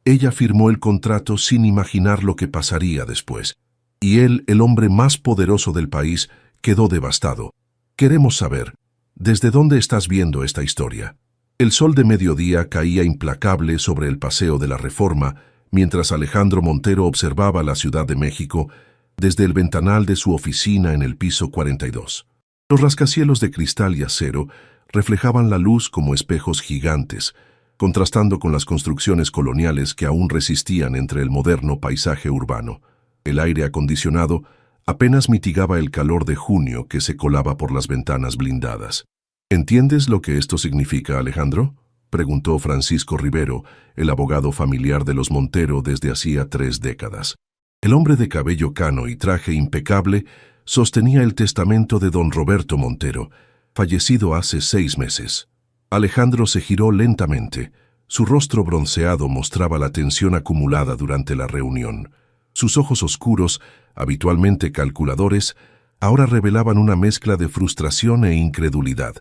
Ella firmó el contrato sin imaginar lo que pasaría después. Y él, el hombre más poderoso del país, quedó devastado. Queremos saber, ¿desde dónde estás viendo esta historia? El sol de mediodía caía implacable sobre el Paseo de la Reforma, mientras Alejandro Montero observaba la Ciudad de México desde el ventanal de su oficina en el piso 42. Los rascacielos de cristal y acero reflejaban la luz como espejos gigantes, contrastando con las construcciones coloniales que aún resistían entre el moderno paisaje urbano. El aire acondicionado apenas mitigaba el calor de junio que se colaba por las ventanas blindadas. ¿Entiendes lo que esto significa, Alejandro?, preguntó Francisco Rivero, el abogado familiar de los Montero desde hacía 3 décadas. El hombre de cabello cano y traje impecable sostenía el testamento de don Roberto Montero, fallecido hace 6 meses. Alejandro se giró lentamente. Su rostro bronceado mostraba la tensión acumulada durante la reunión. Sus ojos oscuros, habitualmente calculadores, ahora revelaban una mezcla de frustración e incredulidad.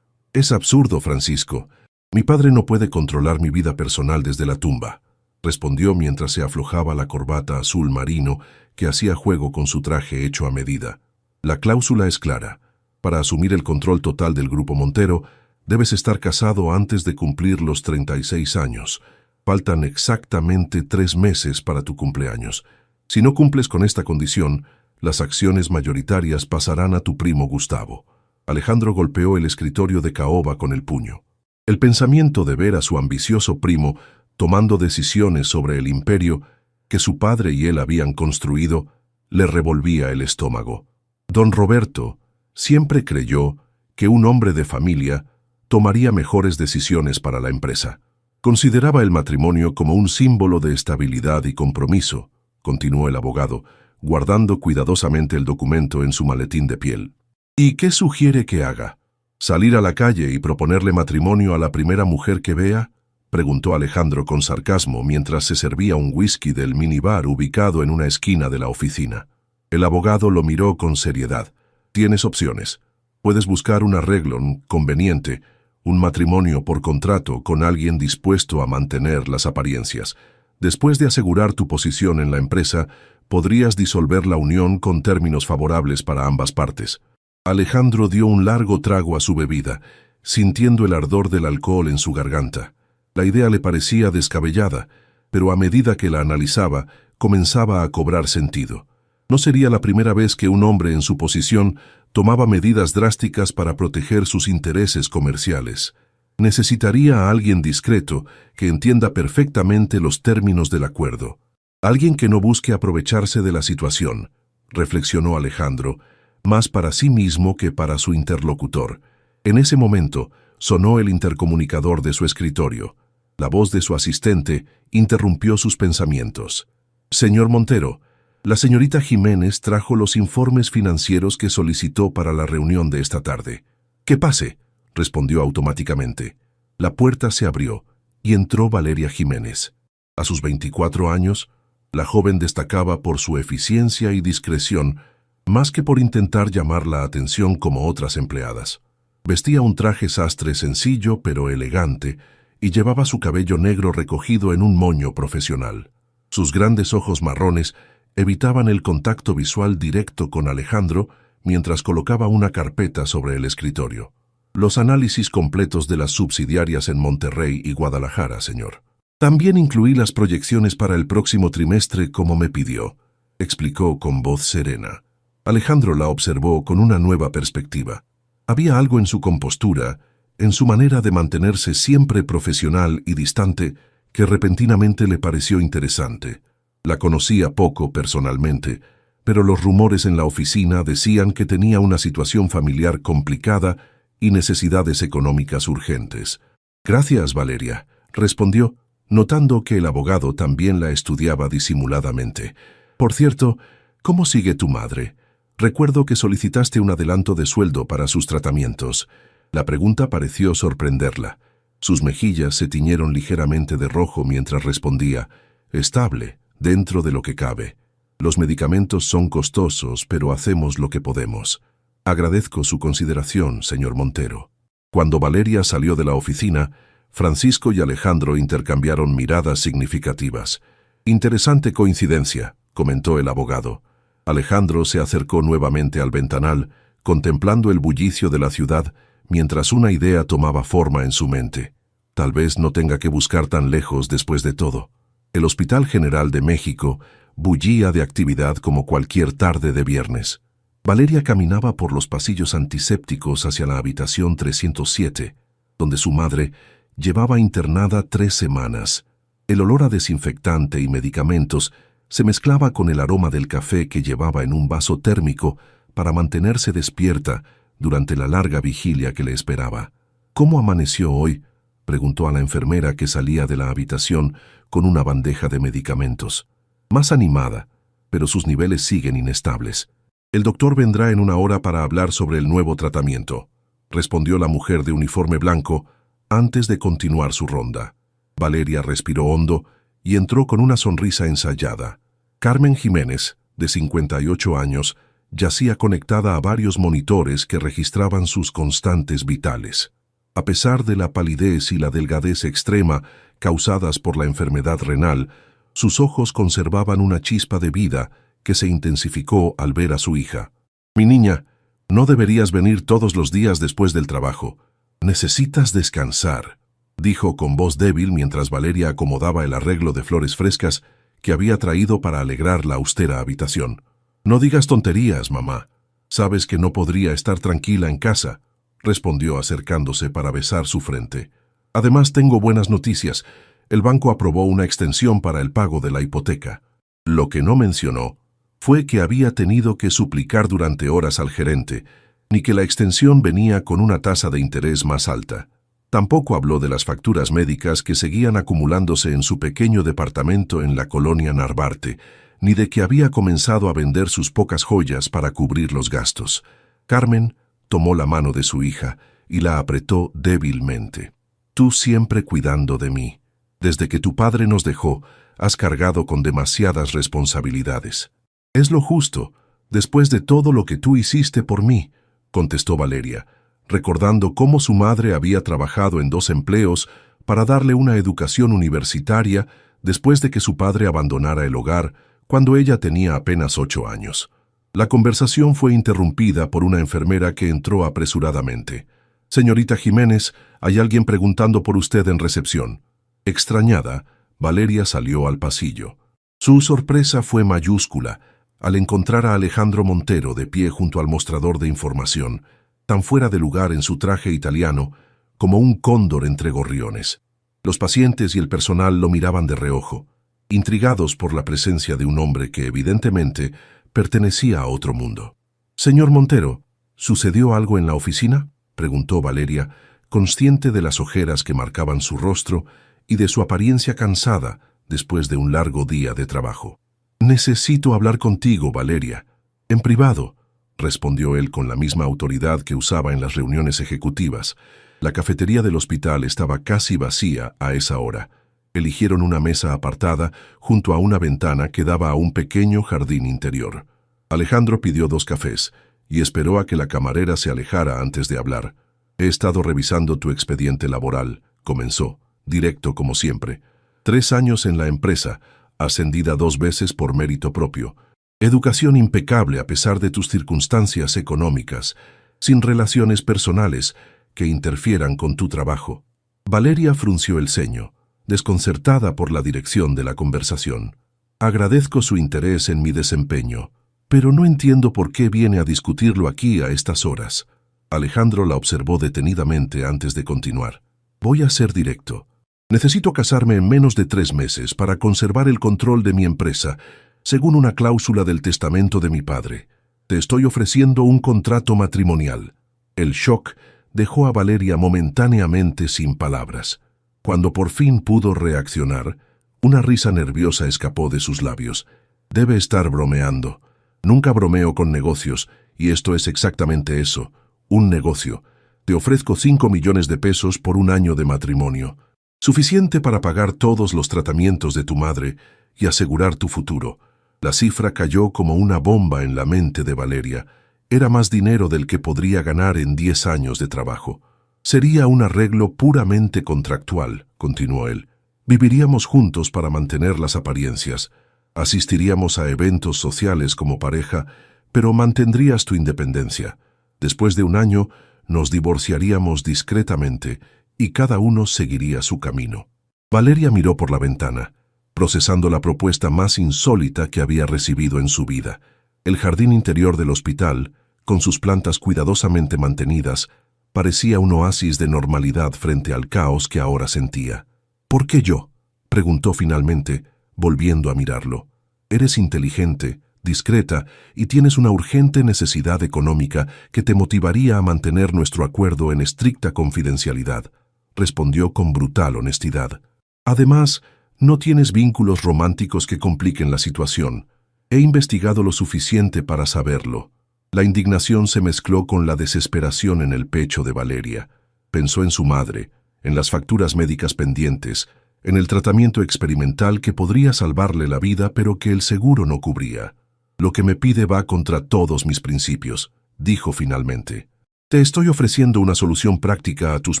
«Es absurdo, Francisco. Mi padre no puede controlar mi vida personal desde la tumba», respondió mientras se aflojaba la corbata azul marino que hacía juego con su traje hecho a medida. «La cláusula es clara. Para asumir el control total del Grupo Montero, debes estar casado antes de cumplir los 36 años. Faltan exactamente 3 meses para tu cumpleaños. Si no cumples con esta condición, las acciones mayoritarias pasarán a tu primo Gustavo». Alejandro golpeó el escritorio de caoba con el puño. El pensamiento de ver a su ambicioso primo tomando decisiones sobre el imperio que su padre y él habían construido le revolvía el estómago. Don Roberto siempre creyó que un hombre de familia tomaría mejores decisiones para la empresa. Consideraba el matrimonio como un símbolo de estabilidad y compromiso, continuó el abogado, guardando cuidadosamente el documento en su maletín de piel. ¿Y qué sugiere que haga? ¿Salir a la calle y proponerle matrimonio a la primera mujer que vea?, preguntó Alejandro con sarcasmo mientras se servía un whisky del minibar ubicado en una esquina de la oficina. El abogado lo miró con seriedad. «Tienes opciones. Puedes buscar un arreglo conveniente, un matrimonio por contrato con alguien dispuesto a mantener las apariencias. Después de asegurar tu posición en la empresa, podrías disolver la unión con términos favorables para ambas partes». Alejandro dio un largo trago a su bebida, sintiendo el ardor del alcohol en su garganta. La idea le parecía descabellada, pero a medida que la analizaba, comenzaba a cobrar sentido. No sería la primera vez que un hombre en su posición tomaba medidas drásticas para proteger sus intereses comerciales. Necesitaría a alguien discreto que entienda perfectamente los términos del acuerdo. Alguien que no busque aprovecharse de la situación, reflexionó Alejandro, más para sí mismo que para su interlocutor. En ese momento sonó el intercomunicador de su escritorio. La voz de su asistente interrumpió sus pensamientos. «Señor Montero, la señorita Jiménez trajo los informes financieros que solicitó para la reunión de esta tarde». «Que pase», respondió automáticamente. La puerta se abrió y entró Valeria Jiménez. A sus 24 años, la joven destacaba por su eficiencia y discreción, más que por intentar llamar la atención como otras empleadas. Vestía un traje sastre sencillo pero elegante y llevaba su cabello negro recogido en un moño profesional. Sus grandes ojos marrones evitaban el contacto visual directo con Alejandro mientras colocaba una carpeta sobre el escritorio. «Los análisis completos de las subsidiarias en Monterrey y Guadalajara, señor. También incluí las proyecciones para el próximo trimestre como me pidió», explicó con voz serena. Alejandro la observó con una nueva perspectiva. Había algo en su compostura, en su manera de mantenerse siempre profesional y distante, que repentinamente le pareció interesante. La conocía poco personalmente, pero los rumores en la oficina decían que tenía una situación familiar complicada y necesidades económicas urgentes. «Gracias, Valeria», respondió, notando que el abogado también la estudiaba disimuladamente. «Por cierto, ¿cómo sigue tu madre? Recuerdo que solicitaste un adelanto de sueldo para sus tratamientos». La pregunta pareció sorprenderla. Sus mejillas se tiñeron ligeramente de rojo mientras respondía: «Estable, dentro de lo que cabe. Los medicamentos son costosos, pero hacemos lo que podemos. Agradezco su consideración, señor Montero». Cuando Valeria salió de la oficina, Francisco y Alejandro intercambiaron miradas significativas. «Interesante coincidencia», comentó el abogado. Alejandro se acercó nuevamente al ventanal, contemplando el bullicio de la ciudad, mientras una idea tomaba forma en su mente. Tal vez no tenga que buscar tan lejos después de todo. El Hospital General de México bullía de actividad como cualquier tarde de viernes. Valeria caminaba por los pasillos antisépticos hacia la habitación 307, donde su madre llevaba internada 3 semanas. El olor a desinfectante y medicamentos se mezclaba con el aroma del café que llevaba en un vaso térmico para mantenerse despierta durante la larga vigilia que le esperaba. «¿Cómo amaneció hoy?», preguntó a la enfermera que salía de la habitación con una bandeja de medicamentos. «Más animada, pero sus niveles siguen inestables. El doctor vendrá en 1 hora para hablar sobre el nuevo tratamiento», respondió la mujer de uniforme blanco antes de continuar su ronda. Valeria respiró hondo y entró con una sonrisa ensayada. Carmen Jiménez, de 58 años, yacía conectada a varios monitores que registraban sus constantes vitales. A pesar de la palidez y la delgadez extrema causadas por la enfermedad renal, sus ojos conservaban una chispa de vida que se intensificó al ver a su hija. «Mi niña, no deberías venir todos los días después del trabajo. Necesitas descansar», dijo con voz débil mientras Valeria acomodaba el arreglo de flores frescas que había traído para alegrar la austera habitación. «No digas tonterías, mamá. Sabes que no podría estar tranquila en casa», respondió acercándose para besar su frente. «Además, tengo buenas noticias. El banco aprobó una extensión para el pago de la hipoteca». Lo que no mencionó fue que había tenido que suplicar durante horas al gerente, ni que la extensión venía con una tasa de interés más alta. Tampoco habló de las facturas médicas que seguían acumulándose en su pequeño departamento en la colonia Narvarte, ni de que había comenzado a vender sus pocas joyas para cubrir los gastos. Carmen tomó la mano de su hija y la apretó débilmente. «Tú siempre cuidando de mí. Desde que tu padre nos dejó, has cargado con demasiadas responsabilidades». «Es lo justo, después de todo lo que tú hiciste por mí», contestó Valeria, recordando cómo su madre había trabajado en 2 empleos para darle una educación universitaria después de que su padre abandonara el hogar cuando ella tenía apenas 8 años. La conversación fue interrumpida por una enfermera que entró apresuradamente. «Señorita Jiménez, hay alguien preguntando por usted en recepción». Extrañada, Valeria salió al pasillo. Su sorpresa fue mayúscula al encontrar a Alejandro Montero de pie junto al mostrador de información, tan fuera de lugar en su traje italiano como un cóndor entre gorriones. Los pacientes y el personal lo miraban de reojo, intrigados por la presencia de un hombre que evidentemente pertenecía a otro mundo. «Señor Montero, ¿sucedió algo en la oficina?», preguntó Valeria, consciente de las ojeras que marcaban su rostro y de su apariencia cansada después de un largo día de trabajo. «Necesito hablar contigo, Valeria. En privado», respondió él con la misma autoridad que usaba en las reuniones ejecutivas. La cafetería del hospital estaba casi vacía a esa hora. Eligieron una mesa apartada junto a una ventana que daba a un pequeño jardín interior. Alejandro pidió 2 cafés y esperó a que la camarera se alejara antes de hablar. «He estado revisando tu expediente laboral», comenzó, directo como siempre. 3 años en la empresa, ascendida 2 veces por mérito propio. Educación impecable a pesar de tus circunstancias económicas, sin relaciones personales que interfieran con tu trabajo». Valeria frunció el ceño, desconcertada por la dirección de la conversación. «Agradezco su interés en mi desempeño, pero no entiendo por qué viene a discutirlo aquí a estas horas». Alejandro la observó detenidamente antes de continuar. «Voy a ser directo. Necesito casarme en menos de 3 meses para conservar el control de mi empresa, según una cláusula del testamento de mi padre. Te estoy ofreciendo un contrato matrimonial». El shock dejó a Valeria momentáneamente sin palabras. Cuando por fin pudo reaccionar, una risa nerviosa escapó de sus labios. «Debe estar bromeando. Nunca bromeo con negocios, y esto es exactamente eso, un negocio. Te ofrezco 5 millones de pesos por 1 año de matrimonio. Suficiente para pagar todos los tratamientos de tu madre y asegurar tu futuro». La cifra cayó como una bomba en la mente de Valeria. Era más dinero del que podría ganar en 10 años de trabajo. Sería un arreglo puramente contractual, continuó él. Viviríamos juntos para mantener las apariencias. Asistiríamos a eventos sociales como pareja, pero mantendrías tu independencia. Después de un año, nos divorciaríamos discretamente y cada uno seguiría su camino. Valeria miró por la ventana, procesando la propuesta más insólita que había recibido en su vida. El jardín interior del hospital, con sus plantas cuidadosamente mantenidas, parecía un oasis de normalidad frente al caos que ahora sentía. ¿Por qué yo?, preguntó finalmente, volviendo a mirarlo. Eres inteligente, discreta y tienes una urgente necesidad económica que te motivaría a mantener nuestro acuerdo en estricta confidencialidad, respondió con brutal honestidad. Además, no tienes vínculos románticos que compliquen la situación. He investigado lo suficiente para saberlo. La indignación se mezcló con la desesperación en el pecho de Valeria. Pensó en su madre, en las facturas médicas pendientes, en el tratamiento experimental que podría salvarle la vida pero que el seguro no cubría. Lo que me pide va contra todos mis principios, dijo finalmente. Te estoy ofreciendo una solución práctica a tus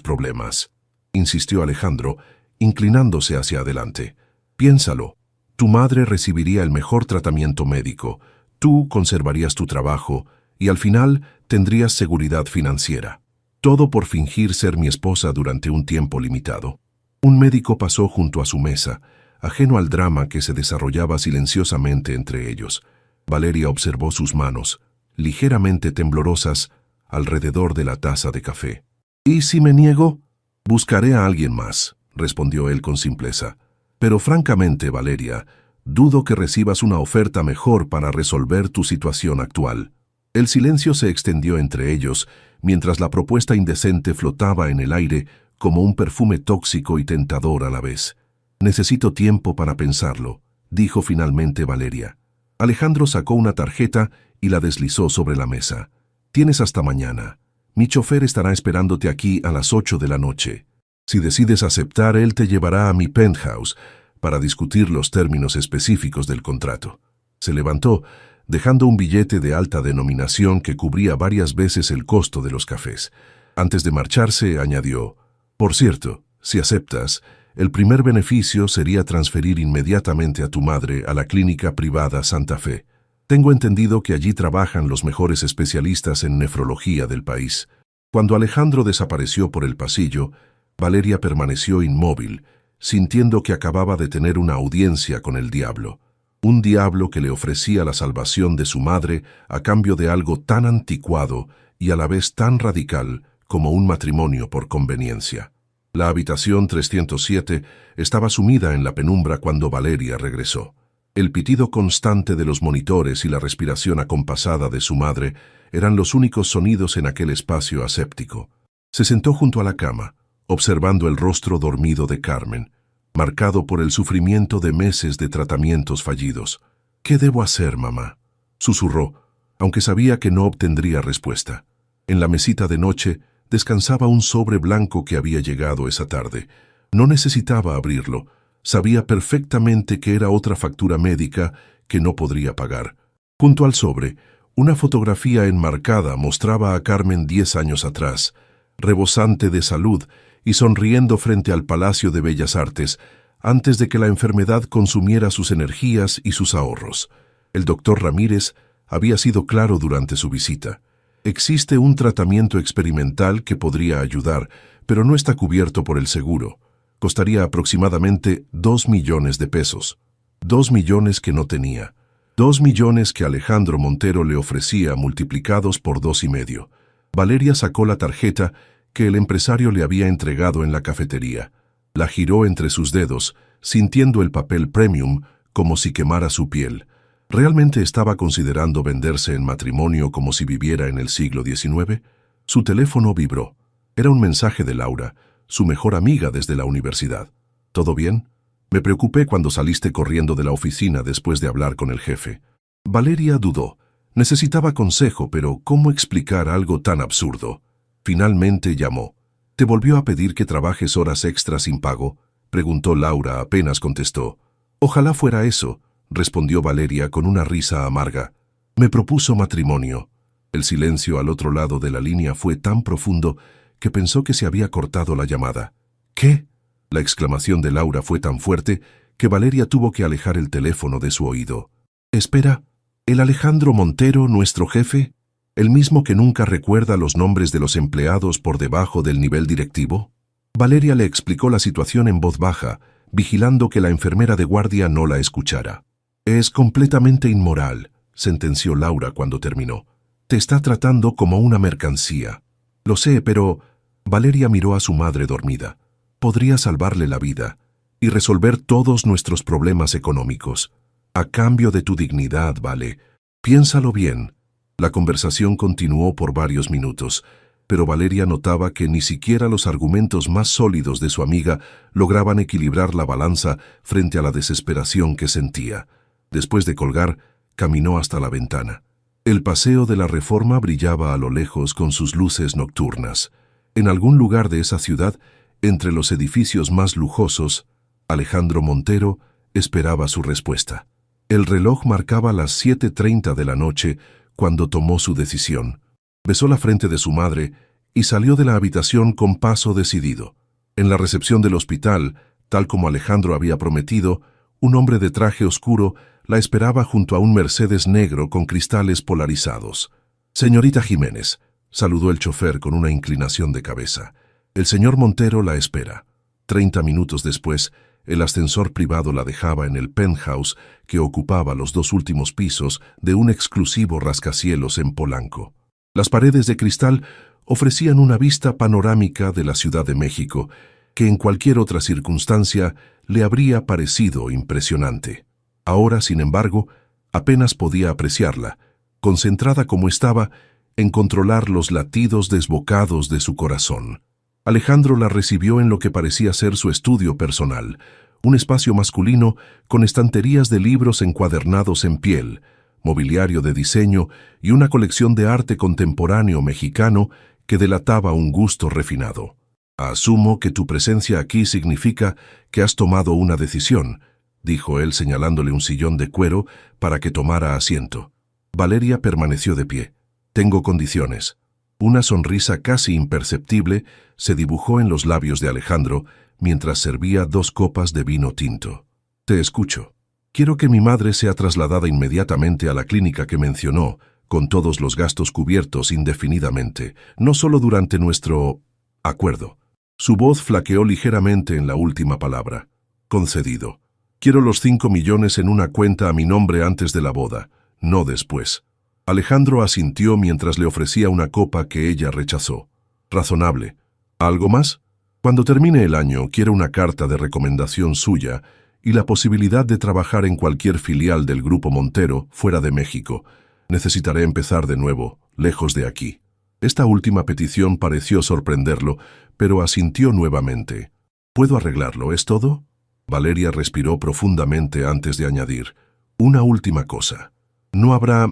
problemas, insistió Alejandro, inclinándose hacia adelante. Piénsalo. Tu madre recibiría el mejor tratamiento médico, tú conservarías tu trabajo y al final tendrías seguridad financiera. Todo por fingir ser mi esposa durante un tiempo limitado. Un médico pasó junto a su mesa, ajeno al drama que se desarrollaba silenciosamente entre ellos. Valeria observó sus manos, ligeramente temblorosas, alrededor de la taza de café. ¿Y si me niego? Buscaré a alguien más, respondió él con simpleza. Pero francamente, Valeria, dudo que recibas una oferta mejor para resolver tu situación actual. El silencio se extendió entre ellos, mientras la propuesta indecente flotaba en el aire como un perfume tóxico y tentador a la vez. Necesito tiempo para pensarlo, dijo finalmente Valeria. Alejandro sacó una tarjeta y la deslizó sobre la mesa. Tienes hasta mañana. Mi chofer estará esperándote aquí a las 8 de la noche. Si decides aceptar, él te llevará a mi penthouse para discutir los términos específicos del contrato. Se levantó, dejando un billete de alta denominación que cubría varias veces el costo de los cafés. Antes de marcharse, añadió: por cierto, si aceptas, el primer beneficio sería transferir inmediatamente a tu madre a la clínica privada Santa Fe. Tengo entendido que allí trabajan los mejores especialistas en nefrología del país. Cuando Alejandro desapareció por el pasillo, Valeria permaneció inmóvil, sintiendo que acababa de tener una audiencia con el diablo. Un diablo que le ofrecía la salvación de su madre a cambio de algo tan anticuado y a la vez tan radical como un matrimonio por conveniencia. La habitación 307 estaba sumida en la penumbra cuando Valeria regresó. El pitido constante de los monitores y la respiración acompasada de su madre eran los únicos sonidos en aquel espacio aséptico. Se sentó junto a la cama, observando el rostro dormido de Carmen, marcado por el sufrimiento de meses de tratamientos fallidos. «¿Qué debo hacer, mamá?», susurró, aunque sabía que no obtendría respuesta. En la mesita de noche descansaba un sobre blanco que había llegado esa tarde. No necesitaba abrirlo. Sabía perfectamente que era otra factura médica que no podría pagar. Junto al sobre, una fotografía enmarcada mostraba a Carmen 10 años atrás, rebosante de salud y sonriendo frente al Palacio de Bellas Artes, antes de que la enfermedad consumiera sus energías y sus ahorros. El doctor Ramírez había sido claro durante su visita. Existe un tratamiento experimental que podría ayudar, pero no está cubierto por el seguro. Costaría aproximadamente 2 millones de pesos. 2 millones que no tenía. 2 millones que Alejandro Montero le ofrecía multiplicados por 2,5. Valeria sacó la tarjeta que el empresario le había entregado en la cafetería. La giró entre sus dedos, sintiendo el papel premium como si quemara su piel. ¿Realmente estaba considerando venderse en matrimonio como si viviera en el siglo XIX? Su teléfono vibró. Era un mensaje de Laura, su mejor amiga desde la universidad. ¿Todo bien? Me preocupé cuando saliste corriendo de la oficina después de hablar con el jefe. Valeria dudó. Necesitaba consejo, pero ¿cómo explicar algo tan absurdo? Finalmente llamó. ¿Te volvió a pedir que trabajes horas extras sin pago?, preguntó Laura apenas contestó. Ojalá fuera eso, respondió Valeria con una risa amarga. Me propuso matrimonio. El silencio al otro lado de la línea fue tan profundo que pensó que se había cortado la llamada. ¿Qué? La exclamación de Laura fue tan fuerte que Valeria tuvo que alejar el teléfono de su oído. Espera, ¿el Alejandro Montero, nuestro jefe? ¿El mismo que nunca recuerda los nombres de los empleados por debajo del nivel directivo? Valeria le explicó la situación en voz baja, vigilando que la enfermera de guardia no la escuchara. Es completamente inmoral, sentenció Laura cuando terminó. Te está tratando como una mercancía. Lo sé, pero... Valeria miró a su madre dormida. Podría salvarle la vida y resolver todos nuestros problemas económicos. A cambio de tu dignidad, Vale. Piénsalo bien. La conversación continuó por varios minutos, pero Valeria notaba que ni siquiera los argumentos más sólidos de su amiga lograban equilibrar la balanza frente a la desesperación que sentía. Después de colgar, caminó hasta la ventana. El paseo de la Reforma brillaba a lo lejos con sus luces nocturnas. En algún lugar de esa ciudad, entre los edificios más lujosos, Alejandro Montero esperaba su respuesta. El reloj marcaba las 7:30 de la noche cuando tomó su decisión. Besó la frente de su madre y salió de la habitación con paso decidido. En la recepción del hospital, tal como Alejandro había prometido, un hombre de traje oscuro la esperaba junto a un Mercedes negro con cristales polarizados. «Señorita Jiménez», saludó el chofer con una inclinación de cabeza. «El señor Montero la espera». 30 minutos después, el ascensor privado la dejaba en el penthouse que ocupaba los 2 últimos pisos de un exclusivo rascacielos en Polanco. Las paredes de cristal ofrecían una vista panorámica de la Ciudad de México, que en cualquier otra circunstancia le habría parecido impresionante. Ahora, sin embargo, apenas podía apreciarla, concentrada como estaba en controlar los latidos desbocados de su corazón. Alejandro la recibió en lo que parecía ser su estudio personal, un espacio masculino con estanterías de libros encuadernados en piel, mobiliario de diseño y una colección de arte contemporáneo mexicano que delataba un gusto refinado. «Asumo que tu presencia aquí significa que has tomado una decisión», dijo él señalándole un sillón de cuero para que tomara asiento. Valeria permaneció de pie. «Tengo condiciones». Una sonrisa casi imperceptible se dibujó en los labios de Alejandro mientras servía 2 copas de vino tinto. «Te escucho. Quiero que mi madre sea trasladada inmediatamente a la clínica que mencionó, con todos los gastos cubiertos indefinidamente, no solo durante nuestro acuerdo». Su voz flaqueó ligeramente en la última palabra. «Concedido. Quiero los 5 millones en una cuenta a mi nombre antes de la boda, no después». Alejandro asintió mientras le ofrecía una copa que ella rechazó. «Razonable. ¿Algo más? Cuando termine el año, quiero una carta de recomendación suya y la posibilidad de trabajar en cualquier filial del Grupo Montero fuera de México. Necesitaré empezar de nuevo, lejos de aquí». Esta última petición pareció sorprenderlo, pero asintió nuevamente. «¿Puedo arreglarlo? ¿Es todo?» Valeria respiró profundamente antes de añadir. «Una última cosa. No habrá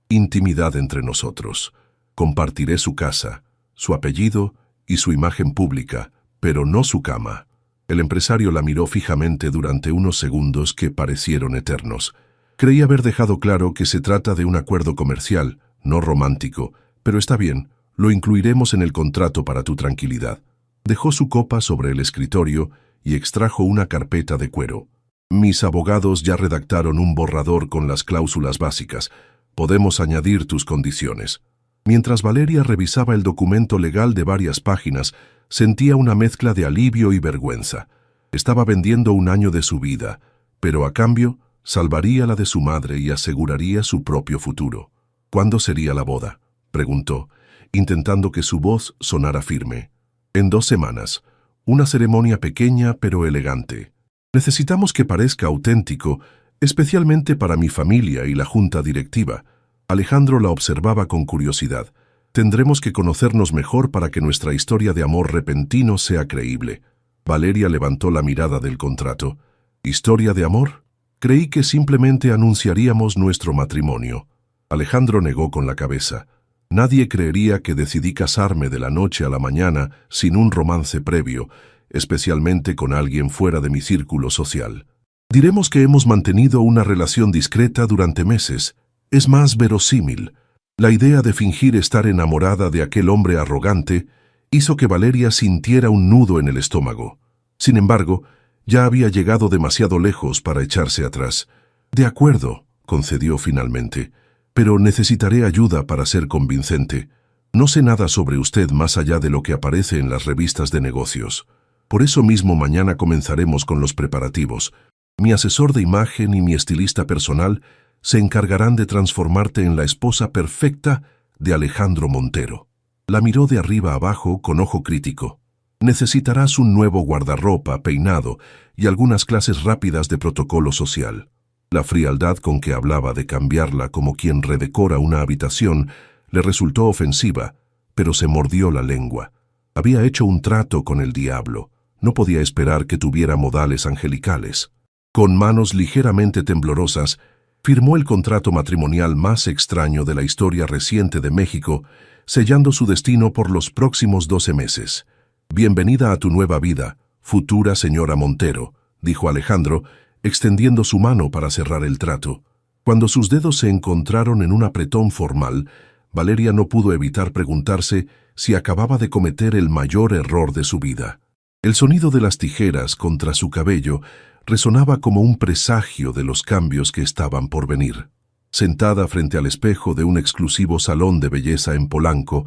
intimidad entre nosotros. Compartiré su casa, su apellido y su imagen pública, pero no su cama». El empresario la miró fijamente durante unos segundos que parecieron eternos. Creía haber dejado claro que se trata de un acuerdo comercial, no romántico, pero está bien, lo incluiremos en el contrato para tu tranquilidad. Dejó su copa sobre el escritorio y extrajo una carpeta de cuero. «Mis abogados ya redactaron un borrador con las cláusulas básicas. Podemos añadir tus condiciones». Mientras Valeria revisaba el documento legal de varias páginas, sentía una mezcla de alivio y vergüenza. Estaba vendiendo un año de su vida, pero a cambio salvaría la de su madre y aseguraría su propio futuro. «¿Cuándo sería la boda?», preguntó, intentando que su voz sonara firme. «En 2 semanas. Una ceremonia pequeña pero elegante. Necesitamos que parezca auténtico, especialmente para mi familia y la junta directiva». Alejandro la observaba con curiosidad. «Tendremos que conocernos mejor para que nuestra historia de amor repentino sea creíble». Valeria levantó la mirada del contrato. «¿Historia de amor? Creí que simplemente anunciaríamos nuestro matrimonio». Alejandro negó con la cabeza. «Nadie creería que decidí casarme de la noche a la mañana sin un romance previo, especialmente con alguien fuera de mi círculo social. Diremos que hemos mantenido una relación discreta durante meses. Es más verosímil. La idea de fingir estar enamorada de aquel hombre arrogante hizo que Valeria sintiera un nudo en el estómago. Sin embargo, ya había llegado demasiado lejos para echarse atrás. «De acuerdo», concedió finalmente, «pero necesitaré ayuda para ser convincente. No sé nada sobre usted más allá de lo que aparece en las revistas de negocios. Por eso mismo mañana comenzaremos con los preparativos. Mi asesor de imagen y mi estilista personal se encargarán de transformarte en la esposa perfecta de Alejandro Montero». La miró de arriba abajo con ojo crítico. «Necesitarás un nuevo guardarropa, peinado y algunas clases rápidas de protocolo social». La frialdad con que hablaba de cambiarla como quien redecora una habitación le resultó ofensiva, pero se mordió la lengua. Había hecho un trato con el diablo. No podía esperar que tuviera modales angelicales. Con manos ligeramente temblorosas, firmó el contrato matrimonial más extraño de la historia reciente de México, sellando su destino por los próximos 12 meses. «Bienvenida a tu nueva vida, futura señora Montero», dijo Alejandro, extendiendo su mano para cerrar el trato. Cuando sus dedos se encontraron en un apretón formal, Valeria no pudo evitar preguntarse si acababa de cometer el mayor error de su vida. El sonido de las tijeras contra su cabello resonaba como un presagio de los cambios que estaban por venir. Sentada frente al espejo de un exclusivo salón de belleza en Polanco,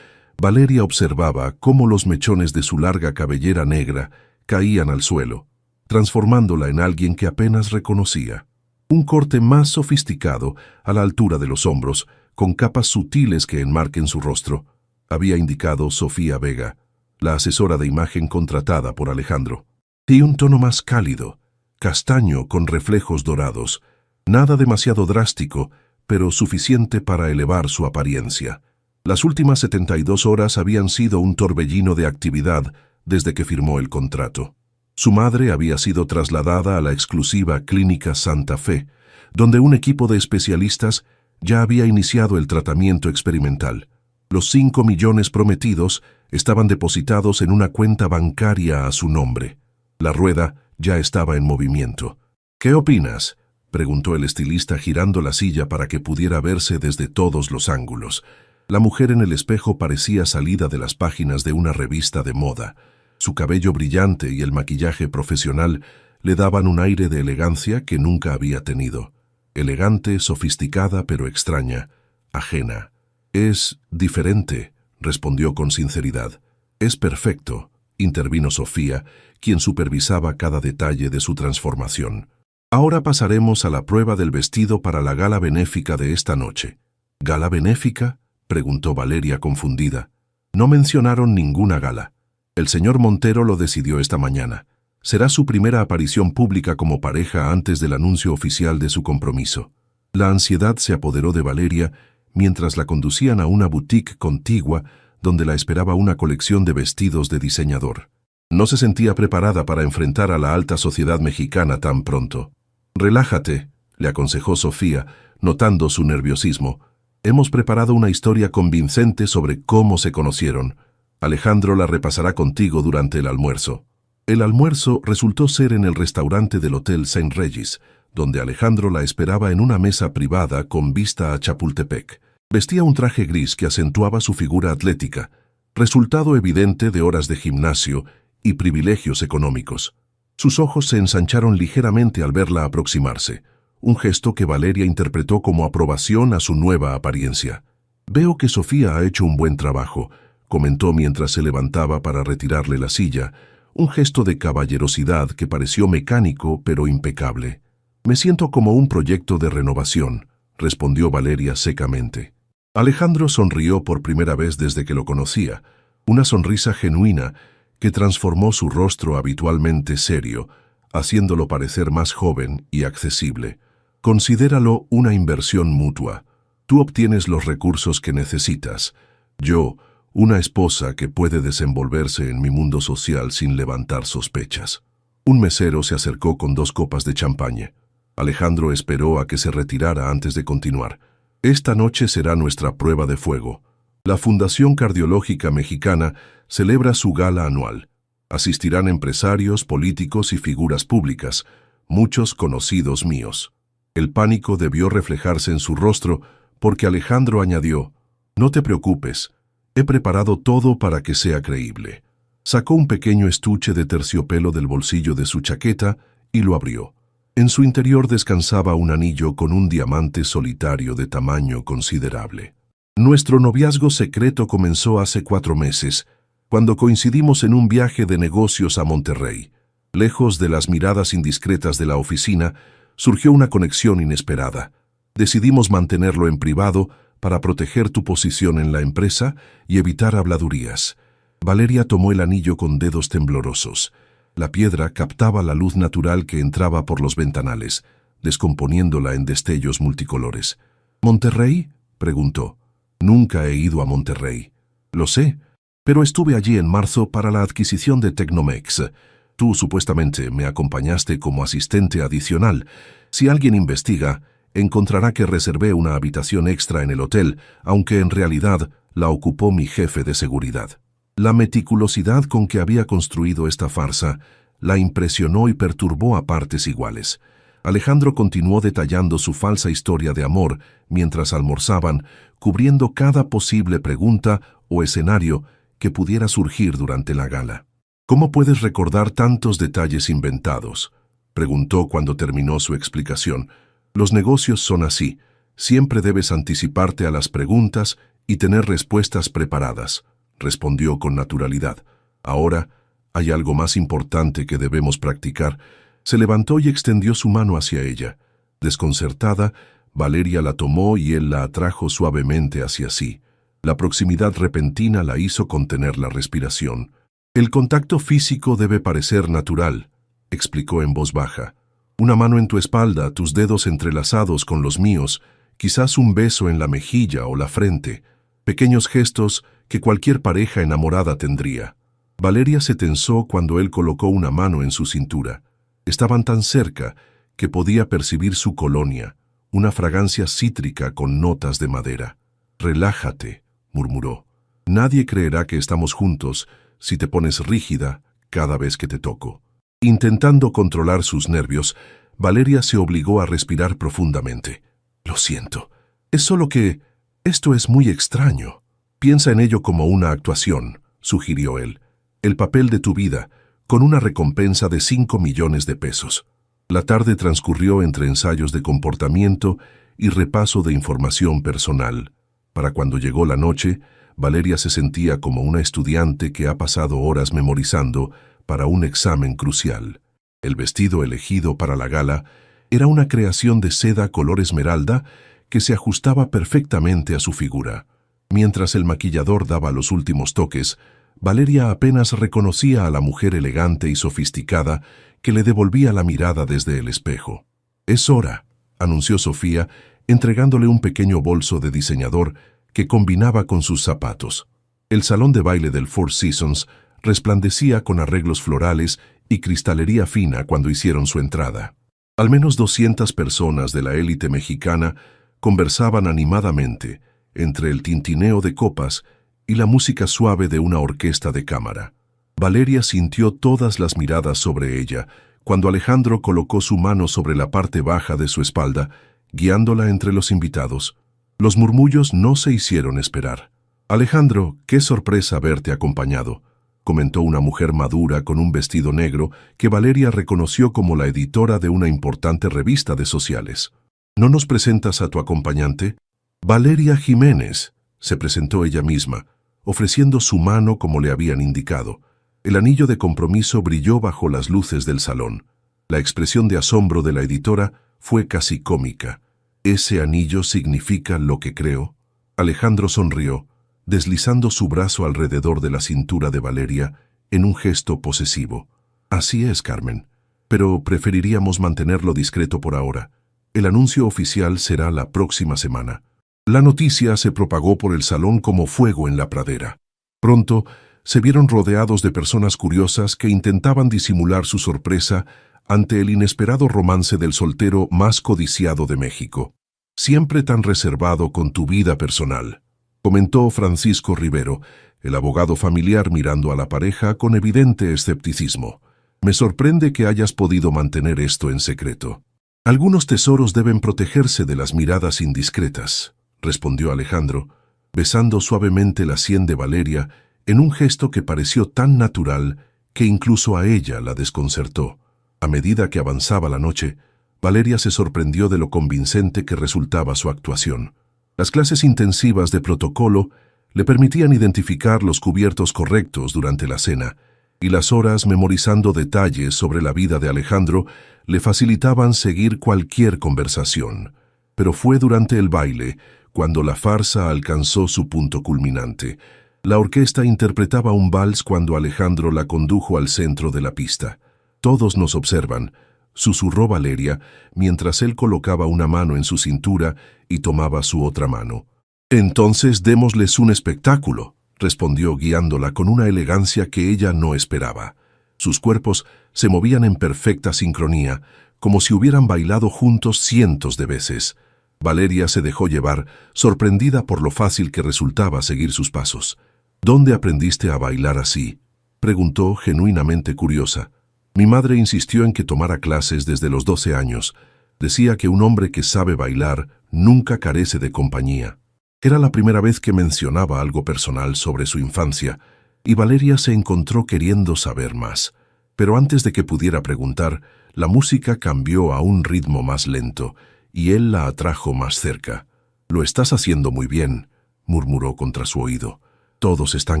Valeria observaba cómo los mechones de su larga cabellera negra caían al suelo, transformándola en alguien que apenas reconocía. Un corte más sofisticado, a la altura de los hombros, con capas sutiles que enmarquen su rostro, había indicado Sofía Vega, la asesora de imagen contratada por Alejandro. Y un tono más cálido, castaño con reflejos dorados, nada demasiado drástico, pero suficiente para elevar su apariencia. Las últimas 72 horas habían sido un torbellino de actividad desde que firmó el contrato. Su madre había sido trasladada a la exclusiva Clínica Santa Fe, donde un equipo de especialistas ya había iniciado el tratamiento experimental. Los 5 millones prometidos estaban depositados en una cuenta bancaria a su nombre. La rueda ya estaba en movimiento. «¿Qué opinas?», preguntó el estilista girando la silla para que pudiera verse desde todos los ángulos. La mujer en el espejo parecía salida de las páginas de una revista de moda. Su cabello brillante y el maquillaje profesional le daban un aire de elegancia que nunca había tenido. Elegante, sofisticada pero extraña, ajena. «Es diferente», respondió con sinceridad. «Es perfecto», intervino Sofía, quien supervisaba cada detalle de su transformación. «Ahora pasaremos a la prueba del vestido para la gala benéfica de esta noche». «¿Gala benéfica?», preguntó Valeria confundida. «No mencionaron ninguna gala. El señor Montero lo decidió esta mañana. Será su primera aparición pública como pareja antes del anuncio oficial de su compromiso». La ansiedad se apoderó de Valeria mientras la conducían a una boutique contigua donde la esperaba una colección de vestidos de diseñador. No se sentía preparada para enfrentar a la alta sociedad mexicana tan pronto. «Relájate», le aconsejó Sofía, notando su nerviosismo. «Hemos preparado una historia convincente sobre cómo se conocieron. Alejandro la repasará contigo durante el almuerzo». El almuerzo resultó ser en el restaurante del Hotel St. Regis, donde Alejandro la esperaba en una mesa privada con vista a Chapultepec. Vestía un traje gris que acentuaba su figura atlética, resultado evidente de horas de gimnasio y privilegios económicos. Sus ojos se ensancharon ligeramente al verla aproximarse, un gesto que Valeria interpretó como aprobación a su nueva apariencia. «Veo que Sofía ha hecho un buen trabajo», comentó mientras se levantaba para retirarle la silla, un gesto de caballerosidad que pareció mecánico pero impecable. «Me siento como un proyecto de renovación», respondió Valeria secamente. Alejandro sonrió por primera vez desde que lo conocía, una sonrisa genuina que transformó su rostro habitualmente serio, haciéndolo parecer más joven y accesible. «Considéralo una inversión mutua. Tú obtienes los recursos que necesitas. Yo, una esposa que puede desenvolverse en mi mundo social sin levantar sospechas». Un mesero se acercó con 2 copas de champaña. Alejandro esperó a que se retirara antes de continuar. «Esta noche será nuestra prueba de fuego. La Fundación Cardiológica Mexicana celebra su gala anual. Asistirán empresarios, políticos y figuras públicas, muchos conocidos míos». El pánico debió reflejarse en su rostro porque Alejandro añadió: «No te preocupes, He preparado todo para que sea creíble. Sacó un pequeño estuche de terciopelo del bolsillo de su chaqueta y lo abrió. En su interior descansaba un anillo con un diamante solitario de tamaño considerable. Nuestro noviazgo secreto comenzó hace 4 meses, cuando coincidimos en un viaje de negocios a Monterrey. Lejos de las miradas indiscretas de la oficina, surgió una conexión inesperada. Decidimos mantenerlo en privado para proteger tu posición en la empresa y evitar habladurías. Valeria tomó el anillo con dedos temblorosos. La piedra captaba la luz natural que entraba por los ventanales, descomponiéndola en destellos multicolores. ¿Monterrey?, preguntó. Nunca he ido a Monterrey. Lo sé, pero estuve allí en marzo para la adquisición de Tecnomex. Tú supuestamente me acompañaste como asistente adicional. Si alguien investiga, encontrará que reservé una habitación extra en el hotel, aunque en realidad la ocupó mi jefe de seguridad. La meticulosidad con que había construido esta farsa la impresionó y perturbó a partes iguales. Alejandro continuó detallando su falsa historia de amor mientras almorzaban, cubriendo cada posible pregunta o escenario que pudiera surgir durante la gala. ¿Cómo puedes recordar tantos detalles inventados?, preguntó cuando terminó su explicación. Los negocios son así. Siempre debes anticiparte a las preguntas y tener respuestas preparadas, respondió con naturalidad. Ahora, hay algo más importante que debemos practicar. Se levantó y extendió su mano hacia ella. Desconcertada, Valeria la tomó y él la atrajo suavemente hacia sí. La proximidad repentina la hizo contener la respiración. El contacto físico debe parecer natural, explicó en voz baja. Una mano en tu espalda, tus dedos entrelazados con los míos, quizás un beso en la mejilla o la frente, pequeños gestos que cualquier pareja enamorada tendría. Valeria se tensó cuando él colocó una mano en su cintura. Estaban tan cerca que podía percibir su colonia, una fragancia cítrica con notas de madera. «Relájate», murmuró. «Nadie creerá que estamos juntos si te pones rígida cada vez que te toco». Intentando controlar sus nervios, Valeria se obligó a respirar profundamente. «Lo siento. Es solo que esto es muy extraño. Piensa en ello como una actuación», sugirió él. «El papel de tu vida, con una recompensa de 5 millones de pesos». La tarde transcurrió entre ensayos de comportamiento y repaso de información personal. Para cuando llegó la noche, Valeria se sentía como una estudiante que ha pasado horas memorizando para un examen crucial. El vestido elegido para la gala era una creación de seda color esmeralda que se ajustaba perfectamente a su figura. Mientras el maquillador daba los últimos toques, Valeria apenas reconocía a la mujer elegante y sofisticada que le devolvía la mirada desde el espejo. «Es hora», anunció Sofía, entregándole un pequeño bolso de diseñador que combinaba con sus zapatos. El salón de baile del Four Seasons resplandecía con arreglos florales y cristalería fina cuando hicieron su entrada. Al menos 200 personas de la élite mexicana conversaban animadamente entre el tintineo de copas y la música suave de una orquesta de cámara. Valeria sintió todas las miradas sobre ella cuando Alejandro colocó su mano sobre la parte baja de su espalda, guiándola entre los invitados. Los murmullos no se hicieron esperar. «Alejandro, qué sorpresa verte acompañado», comentó una mujer madura con un vestido negro que Valeria reconoció como la editora de una importante revista de sociales. «¿No nos presentas a tu acompañante?» «Valeria Jiménez», se presentó ella misma, ofreciendo su mano como le habían indicado. El anillo de compromiso brilló bajo las luces del salón. La expresión de asombro de la editora fue casi cómica. «¿Ese anillo significa lo que creo?» Alejandro sonrió, deslizando su brazo alrededor de la cintura de Valeria en un gesto posesivo. «Así es, Carmen, pero preferiríamos mantenerlo discreto por ahora. El anuncio oficial será la próxima semana». La noticia se propagó por el salón como fuego en la pradera. Pronto, se vieron rodeados de personas curiosas que intentaban disimular su sorpresa ante el inesperado romance del soltero más codiciado de México. «Siempre tan reservado con tu vida personal», comentó Francisco Rivero, el abogado familiar mirando a la pareja con evidente escepticismo. «Me sorprende que hayas podido mantener esto en secreto». «Algunos tesoros deben protegerse de las miradas indiscretas», respondió Alejandro. besando suavemente la sien de Valeria en un gesto que pareció tan natural que incluso a ella la desconcertó. A medida que avanzaba la noche, Valeria se sorprendió de lo convincente que resultaba su actuación. Las clases intensivas de protocolo le permitían identificar los cubiertos correctos durante la cena, y las horas memorizando detalles sobre la vida de Alejandro le facilitaban seguir cualquier conversación. Pero fue durante el baile cuando la farsa alcanzó su punto culminante. La orquesta interpretaba un vals cuando Alejandro la condujo al centro de la pista. «Todos nos observan», susurró Valeria, mientras él colocaba una mano en su cintura y tomaba su otra mano. «Entonces démosles un espectáculo», respondió guiándola con una elegancia que ella no esperaba. Sus cuerpos se movían en perfecta sincronía, como si hubieran bailado juntos cientos de veces. Valeria se dejó llevar, sorprendida por lo fácil que resultaba seguir sus pasos. «¿Dónde aprendiste a bailar así?», preguntó, genuinamente curiosa. «Mi madre insistió en que tomara clases desde los 12 años. Decía que un hombre que sabe bailar nunca carece de compañía». Era la primera vez que mencionaba algo personal sobre su infancia, y Valeria se encontró queriendo saber más. Pero antes de que pudiera preguntar, la música cambió a un ritmo más lento, y él la atrajo más cerca. «Lo estás haciendo muy bien», murmuró contra su oído. «Todos están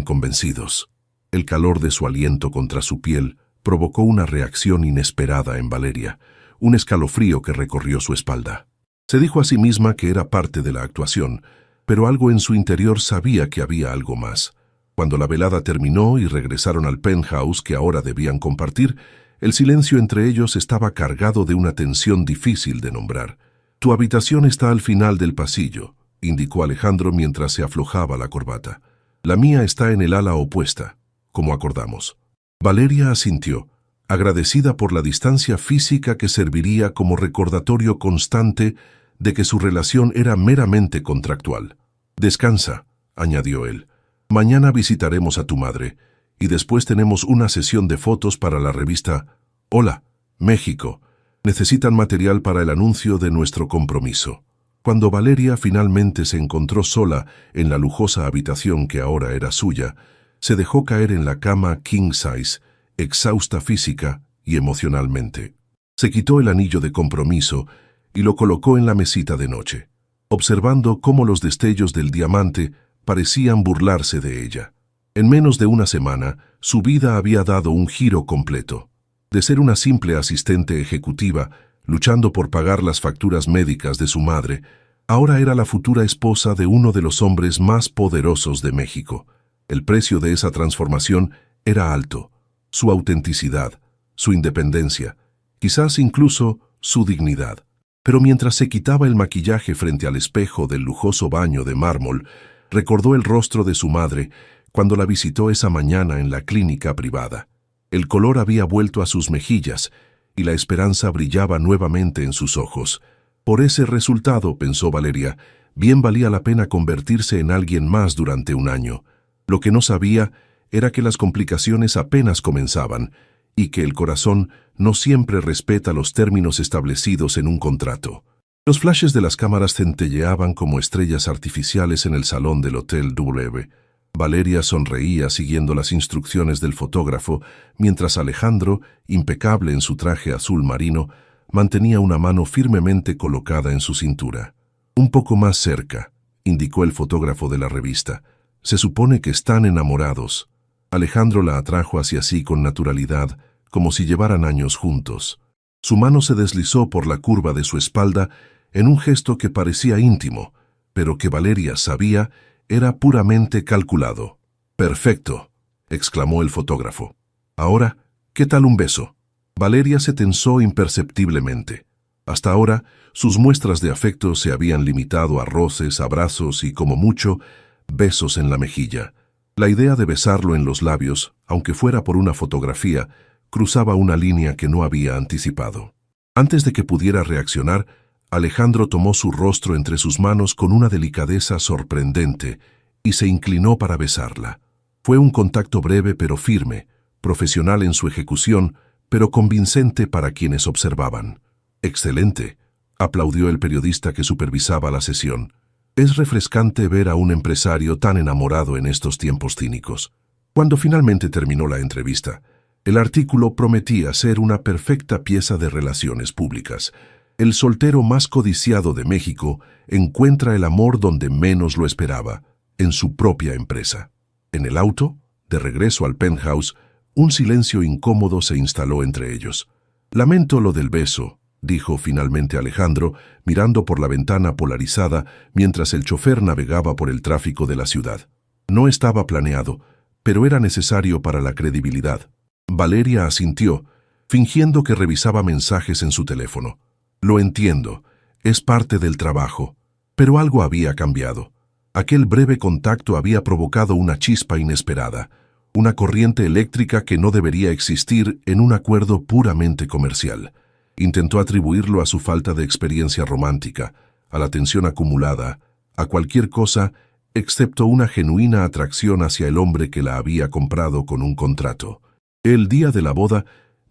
convencidos». El calor de su aliento contra su piel provocó una reacción inesperada en Valeria, un escalofrío que recorrió su espalda. Se dijo a sí misma que era parte de la actuación, pero algo en su interior sabía que había algo más. Cuando la velada terminó y regresaron al penthouse que ahora debían compartir, el silencio entre ellos estaba cargado de una tensión difícil de nombrar. «Tu habitación está al final del pasillo», indicó Alejandro mientras se aflojaba la corbata. «La mía está en el ala opuesta, como acordamos». Valeria asintió, agradecida por la distancia física que serviría como recordatorio constante de que su relación era meramente contractual. «Descansa», añadió él. «Mañana visitaremos a tu madre, y después tenemos una sesión de fotos para la revista Hola, México. Necesitan material para el anuncio de nuestro compromiso». Cuando Valeria finalmente se encontró sola en la lujosa habitación que ahora era suya, se dejó caer en la cama king size, exhausta física y emocionalmente. Se quitó el anillo de compromiso y lo colocó en la mesita de noche, observando cómo los destellos del diamante parecían burlarse de ella. En menos de una semana, su vida había dado un giro completo. De ser una simple asistente ejecutiva, luchando por pagar las facturas médicas de su madre, ahora era la futura esposa de uno de los hombres más poderosos de México. El precio de esa transformación era alto: su autenticidad, su independencia, quizás incluso su dignidad. Pero mientras se quitaba el maquillaje frente al espejo del lujoso baño de mármol, recordó el rostro de su madre cuando la visitó esa mañana en la clínica privada. El color había vuelto a sus mejillas y la esperanza brillaba nuevamente en sus ojos. Por ese resultado, pensó Valeria, bien valía la pena convertirse en alguien más durante un año. Lo que no sabía era que las complicaciones apenas comenzaban y que el corazón no siempre respeta los términos establecidos en un contrato. Los flashes de las cámaras centelleaban como estrellas artificiales en el salón del Hotel W. Valeria sonreía siguiendo las instrucciones del fotógrafo, mientras Alejandro, impecable en su traje azul marino, mantenía una mano firmemente colocada en su cintura. «Un poco más cerca», indicó el fotógrafo de la revista. «Se supone que están enamorados». Alejandro la atrajo hacia sí con naturalidad, como si llevaran años juntos. Su mano se deslizó por la curva de su espalda en un gesto que parecía íntimo, pero que Valeria sabía era puramente calculado. «Perfecto», exclamó el fotógrafo. «Ahora, ¿qué tal un beso?». Valeria se tensó imperceptiblemente. Hasta ahora, sus muestras de afecto se habían limitado a roces, abrazos y, como mucho, besos en la mejilla. La idea de besarlo en los labios, aunque fuera por una fotografía, cruzaba una línea que no había anticipado. Antes de que pudiera reaccionar, Alejandro tomó su rostro entre sus manos con una delicadeza sorprendente y se inclinó para besarla. Fue un contacto breve pero firme, profesional en su ejecución, pero convincente para quienes observaban. «Excelente», aplaudió el periodista que supervisaba la sesión. Es refrescante ver a un empresario tan enamorado en estos tiempos cínicos. Cuando finalmente terminó la entrevista, el artículo prometía ser una perfecta pieza de relaciones públicas. El soltero más codiciado de México encuentra el amor donde menos lo esperaba, en su propia empresa. En el auto, de regreso al penthouse, un silencio incómodo se instaló entre ellos. «Lamento lo del beso», dijo finalmente Alejandro, mirando por la ventana polarizada mientras el chofer navegaba por el tráfico de la ciudad. No estaba planeado, pero era necesario para la credibilidad. Valeria asintió, fingiendo que revisaba mensajes en su teléfono. «Lo entiendo, es parte del trabajo». Pero algo había cambiado. Aquel breve contacto había provocado una chispa inesperada, una corriente eléctrica que no debería existir en un acuerdo puramente comercial. Intentó atribuirlo a su falta de experiencia romántica, a la tensión acumulada, a cualquier cosa excepto una genuina atracción hacia el hombre que la había comprado con un contrato. El día de la boda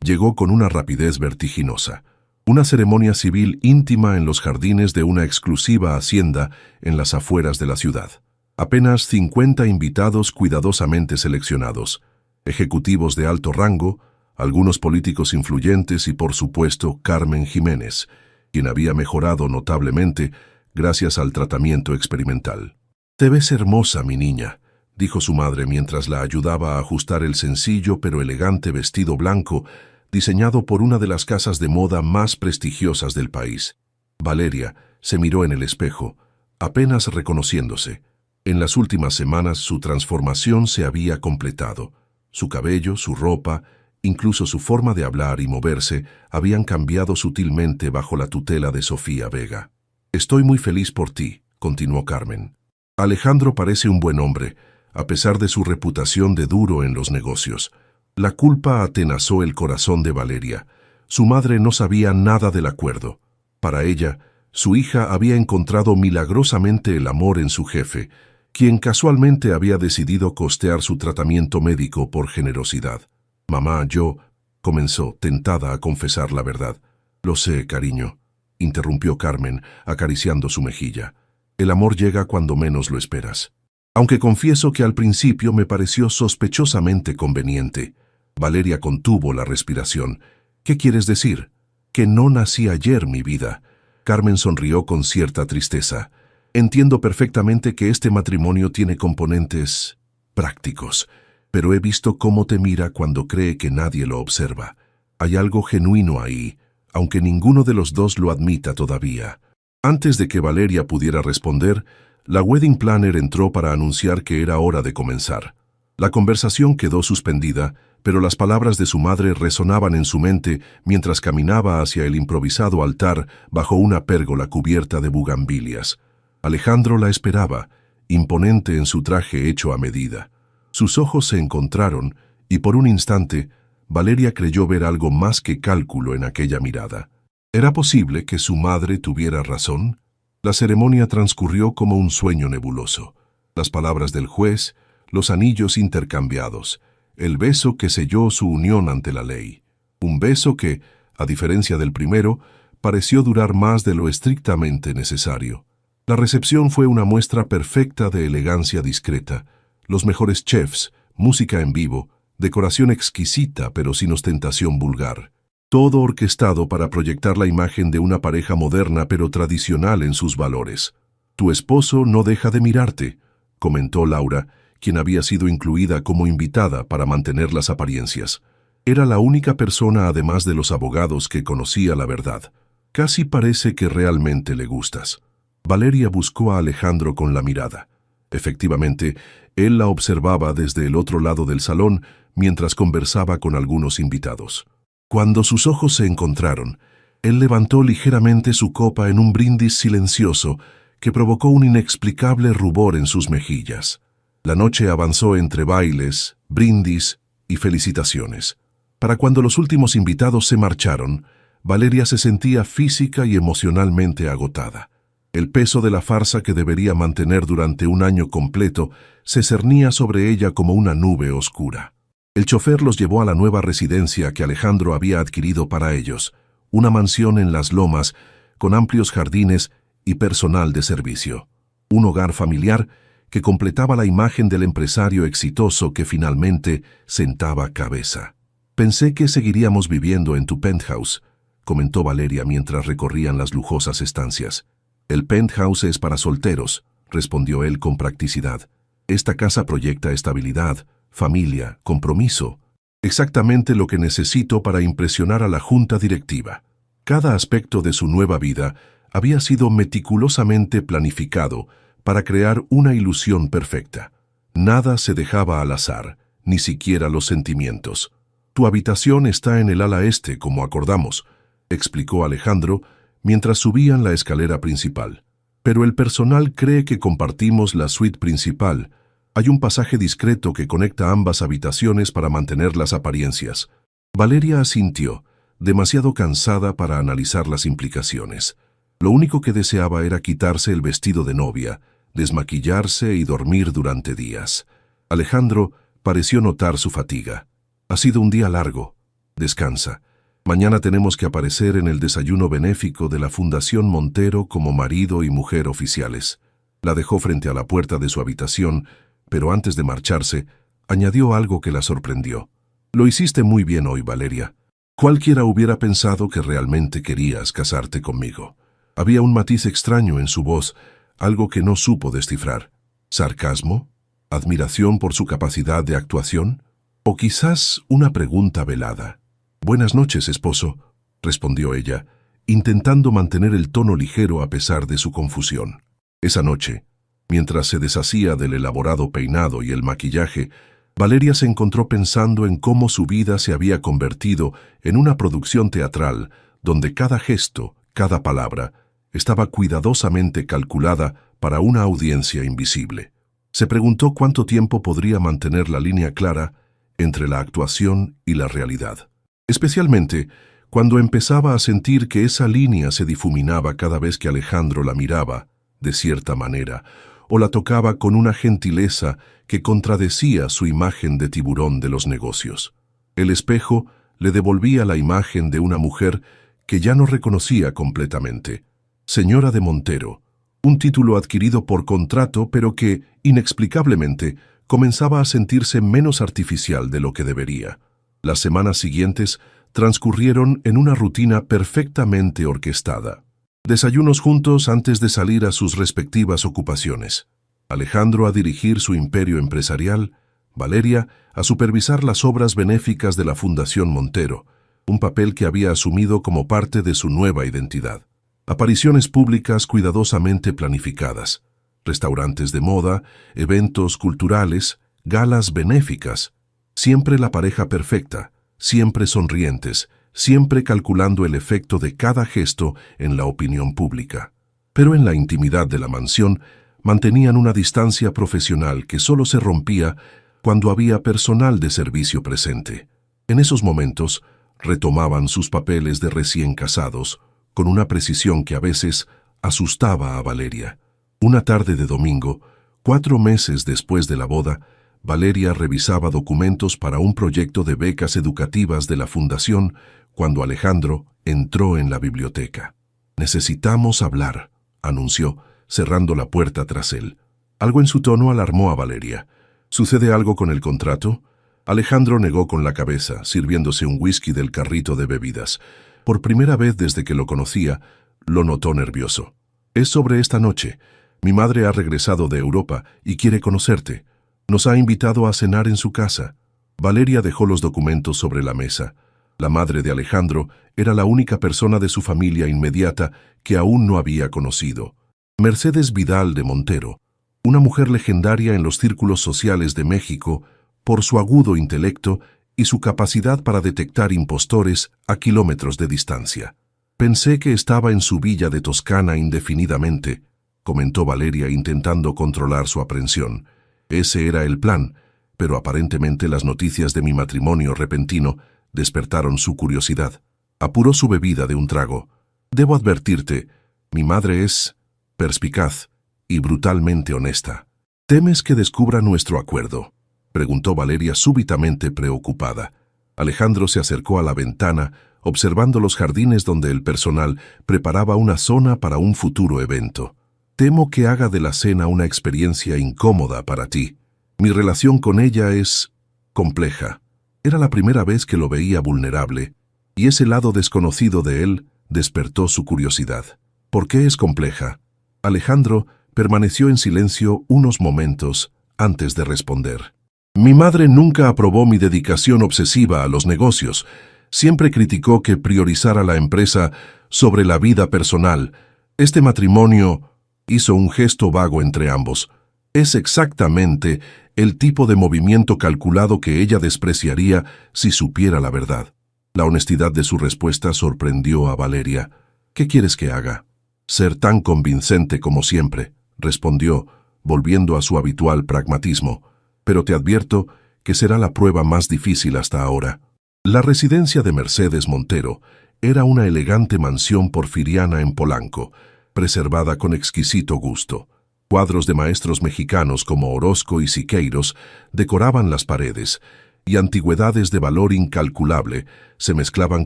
llegó con una rapidez vertiginosa. Una ceremonia civil íntima en los jardines de una exclusiva hacienda en las afueras de la ciudad. Apenas 50 invitados cuidadosamente seleccionados, ejecutivos de alto rango, algunos políticos influyentes y, por supuesto, Carmen Jiménez, quien había mejorado notablemente gracias al tratamiento experimental. «Te ves hermosa, mi niña», dijo su madre mientras la ayudaba a ajustar el sencillo pero elegante vestido blanco diseñado por una de las casas de moda más prestigiosas del país. Valeria se miró en el espejo, apenas reconociéndose. En las últimas semanas su transformación se había completado. Su cabello, su ropa, incluso su forma de hablar y moverse habían cambiado sutilmente bajo la tutela de Sofía Vega. «Estoy muy feliz por ti», continuó Carmen. «Alejandro parece un buen hombre, a pesar de su reputación de duro en los negocios». La culpa atenazó el corazón de Valeria. Su madre no sabía nada del acuerdo. Para ella, su hija había encontrado milagrosamente el amor en su jefe, quien casualmente había decidido costear su tratamiento médico por generosidad. «Mamá, yo», comenzó, tentada a confesar la verdad. «Lo sé, cariño», interrumpió Carmen, acariciando su mejilla. «El amor llega cuando menos lo esperas. Aunque confieso que al principio me pareció sospechosamente conveniente». Valeria contuvo la respiración. «¿Qué quieres decir?» «Que no nací ayer, mi vida». Carmen sonrió con cierta tristeza. «Entiendo perfectamente que este matrimonio tiene componentes prácticos, pero he visto cómo te mira cuando cree que nadie lo observa. Hay algo genuino ahí, aunque ninguno de los dos lo admita todavía». Antes de que Valeria pudiera responder, la wedding planner entró para anunciar que era hora de comenzar. La conversación quedó suspendida, pero las palabras de su madre resonaban en su mente mientras caminaba hacia el improvisado altar bajo una pérgola cubierta de bugambilias. Alejandro la esperaba, imponente en su traje hecho a medida. Sus ojos se encontraron y por un instante Valeria creyó ver algo más que cálculo en aquella mirada. ¿Era posible que su madre tuviera razón? La ceremonia transcurrió como un sueño nebuloso. Las palabras del juez, los anillos intercambiados, el beso que selló su unión ante la ley. Un beso que, a diferencia del primero, pareció durar más de lo estrictamente necesario. La recepción fue una muestra perfecta de elegancia discreta. Los mejores chefs, música en vivo, decoración exquisita pero sin ostentación vulgar. Todo orquestado para proyectar la imagen de una pareja moderna pero tradicional en sus valores. «Tu esposo no deja de mirarte», comentó Laura, quien había sido incluida como invitada para mantener las apariencias. Era la única persona, además de los abogados, que conocía la verdad. «Casi parece que realmente le gustas». Valeria buscó a Alejandro con la mirada. Efectivamente, él la observaba desde el otro lado del salón mientras conversaba con algunos invitados. Cuando sus ojos se encontraron, él levantó ligeramente su copa en un brindis silencioso que provocó un inexplicable rubor en sus mejillas. La noche avanzó entre bailes, brindis y felicitaciones. Para cuando los últimos invitados se marcharon, Valeria se sentía física y emocionalmente agotada. El peso de la farsa que debería mantener durante un año completo se cernía sobre ella como una nube oscura. El chofer los llevó a la nueva residencia que Alejandro había adquirido para ellos, una mansión en las lomas con amplios jardines y personal de servicio. Un hogar familiar que completaba la imagen del empresario exitoso que finalmente sentaba cabeza. Pensé que seguiríamos viviendo en tu penthouse, comentó Valeria mientras recorrían las lujosas estancias. El penthouse es para solteros, respondió él con practicidad. Esta casa proyecta estabilidad, familia, compromiso. Exactamente lo que necesito para impresionar a la junta directiva. Cada aspecto de su nueva vida había sido meticulosamente planificado para crear una ilusión perfecta. Nada se dejaba al azar, ni siquiera los sentimientos. Tu habitación está en el ala este, como acordamos, explicó Alejandro mientras subían la escalera principal. Pero el personal cree que compartimos la suite principal. Hay un pasaje discreto que conecta ambas habitaciones para mantener las apariencias. Valeria asintió, demasiado cansada para analizar las implicaciones. Lo único que deseaba era quitarse el vestido de novia, desmaquillarse y dormir durante días. Alejandro pareció notar su fatiga. Ha sido un día largo. Descansa. Mañana tenemos que aparecer en el desayuno benéfico de la Fundación Montero como marido y mujer oficiales. La dejó frente a la puerta de su habitación, pero antes de marcharse, añadió algo que la sorprendió. Lo hiciste muy bien hoy, Valeria. Cualquiera hubiera pensado que realmente querías casarte conmigo. Había un matiz extraño en su voz, algo que no supo descifrar. ¿Sarcasmo? ¿Admiración por su capacidad de actuación? ¿O quizás una pregunta velada? «Buenas noches, esposo», respondió ella, intentando mantener el tono ligero a pesar de su confusión. Esa noche, mientras se deshacía del elaborado peinado y el maquillaje, Valeria se encontró pensando en cómo su vida se había convertido en una producción teatral donde cada gesto, cada palabra, estaba cuidadosamente calculada para una audiencia invisible. Se preguntó cuánto tiempo podría mantener la línea clara entre la actuación y la realidad. Especialmente cuando empezaba a sentir que esa línea se difuminaba cada vez que Alejandro la miraba, de cierta manera, o la tocaba con una gentileza que contradecía su imagen de tiburón de los negocios. El espejo le devolvía la imagen de una mujer que ya no reconocía completamente. Señora de Montero, un título adquirido por contrato, pero que, inexplicablemente, comenzaba a sentirse menos artificial de lo que debería. Las semanas siguientes transcurrieron en una rutina perfectamente orquestada. Desayunos juntos antes de salir a sus respectivas ocupaciones. Alejandro a dirigir su imperio empresarial, Valeria a supervisar las obras benéficas de la Fundación Montero, un papel que había asumido como parte de su nueva identidad. Apariciones públicas cuidadosamente planificadas, restaurantes de moda, eventos culturales, galas benéficas. Siempre la pareja perfecta, siempre sonrientes, siempre calculando el efecto de cada gesto en la opinión pública. Pero en la intimidad de la mansión mantenían una distancia profesional que solo se rompía cuando había personal de servicio presente. En esos momentos retomaban sus papeles de recién casados con una precisión que a veces asustaba a Valeria. Una tarde de domingo, 4 meses después de la boda, Valeria revisaba documentos para un proyecto de becas educativas de la fundación cuando Alejandro entró en la biblioteca. «Necesitamos hablar», anunció, cerrando la puerta tras él. Algo en su tono alarmó a Valeria. «¿Sucede algo con el contrato?» Alejandro negó con la cabeza, sirviéndose un whisky del carrito de bebidas. Por primera vez desde que lo conocía, lo notó nervioso. «Es sobre esta noche. Mi madre ha regresado de Europa y quiere conocerte. Nos ha invitado a cenar en su casa». Valeria dejó los documentos sobre la mesa. La madre de Alejandro era la única persona de su familia inmediata que aún no había conocido. Mercedes Vidal de Montero, una mujer legendaria en los círculos sociales de México por su agudo intelecto y su capacidad para detectar impostores a kilómetros de distancia. «Pensé que estaba en su villa de Toscana indefinidamente», comentó Valeria intentando controlar su aprensión. Ese era el plan, pero aparentemente las noticias de mi matrimonio repentino despertaron su curiosidad. Apuró su bebida de un trago. «Debo advertirte, mi madre es perspicaz y brutalmente honesta». «¿Temes que descubra nuestro acuerdo?», preguntó Valeria súbitamente preocupada. Alejandro se acercó a la ventana, observando los jardines donde el personal preparaba una zona para un futuro evento. Temo que haga de la cena una experiencia incómoda para ti. Mi relación con ella es compleja. Era la primera vez que lo veía vulnerable, y ese lado desconocido de él despertó su curiosidad. ¿Por qué es compleja? Alejandro permaneció en silencio unos momentos antes de responder. Mi madre nunca aprobó mi dedicación obsesiva a los negocios. Siempre criticó que priorizara la empresa sobre la vida personal. Este matrimonio hizo un gesto vago entre ambos. Es exactamente el tipo de movimiento calculado que ella despreciaría si supiera la verdad. La honestidad de su respuesta sorprendió a Valeria. ¿Qué quieres que haga? Ser tan convincente como siempre, respondió, volviendo a su habitual pragmatismo. Pero te advierto que será la prueba más difícil hasta ahora. La residencia de Mercedes Montero era una elegante mansión porfiriana en Polanco, preservada con exquisito gusto. Cuadros de maestros mexicanos como Orozco y Siqueiros decoraban las paredes, y antigüedades de valor incalculable se mezclaban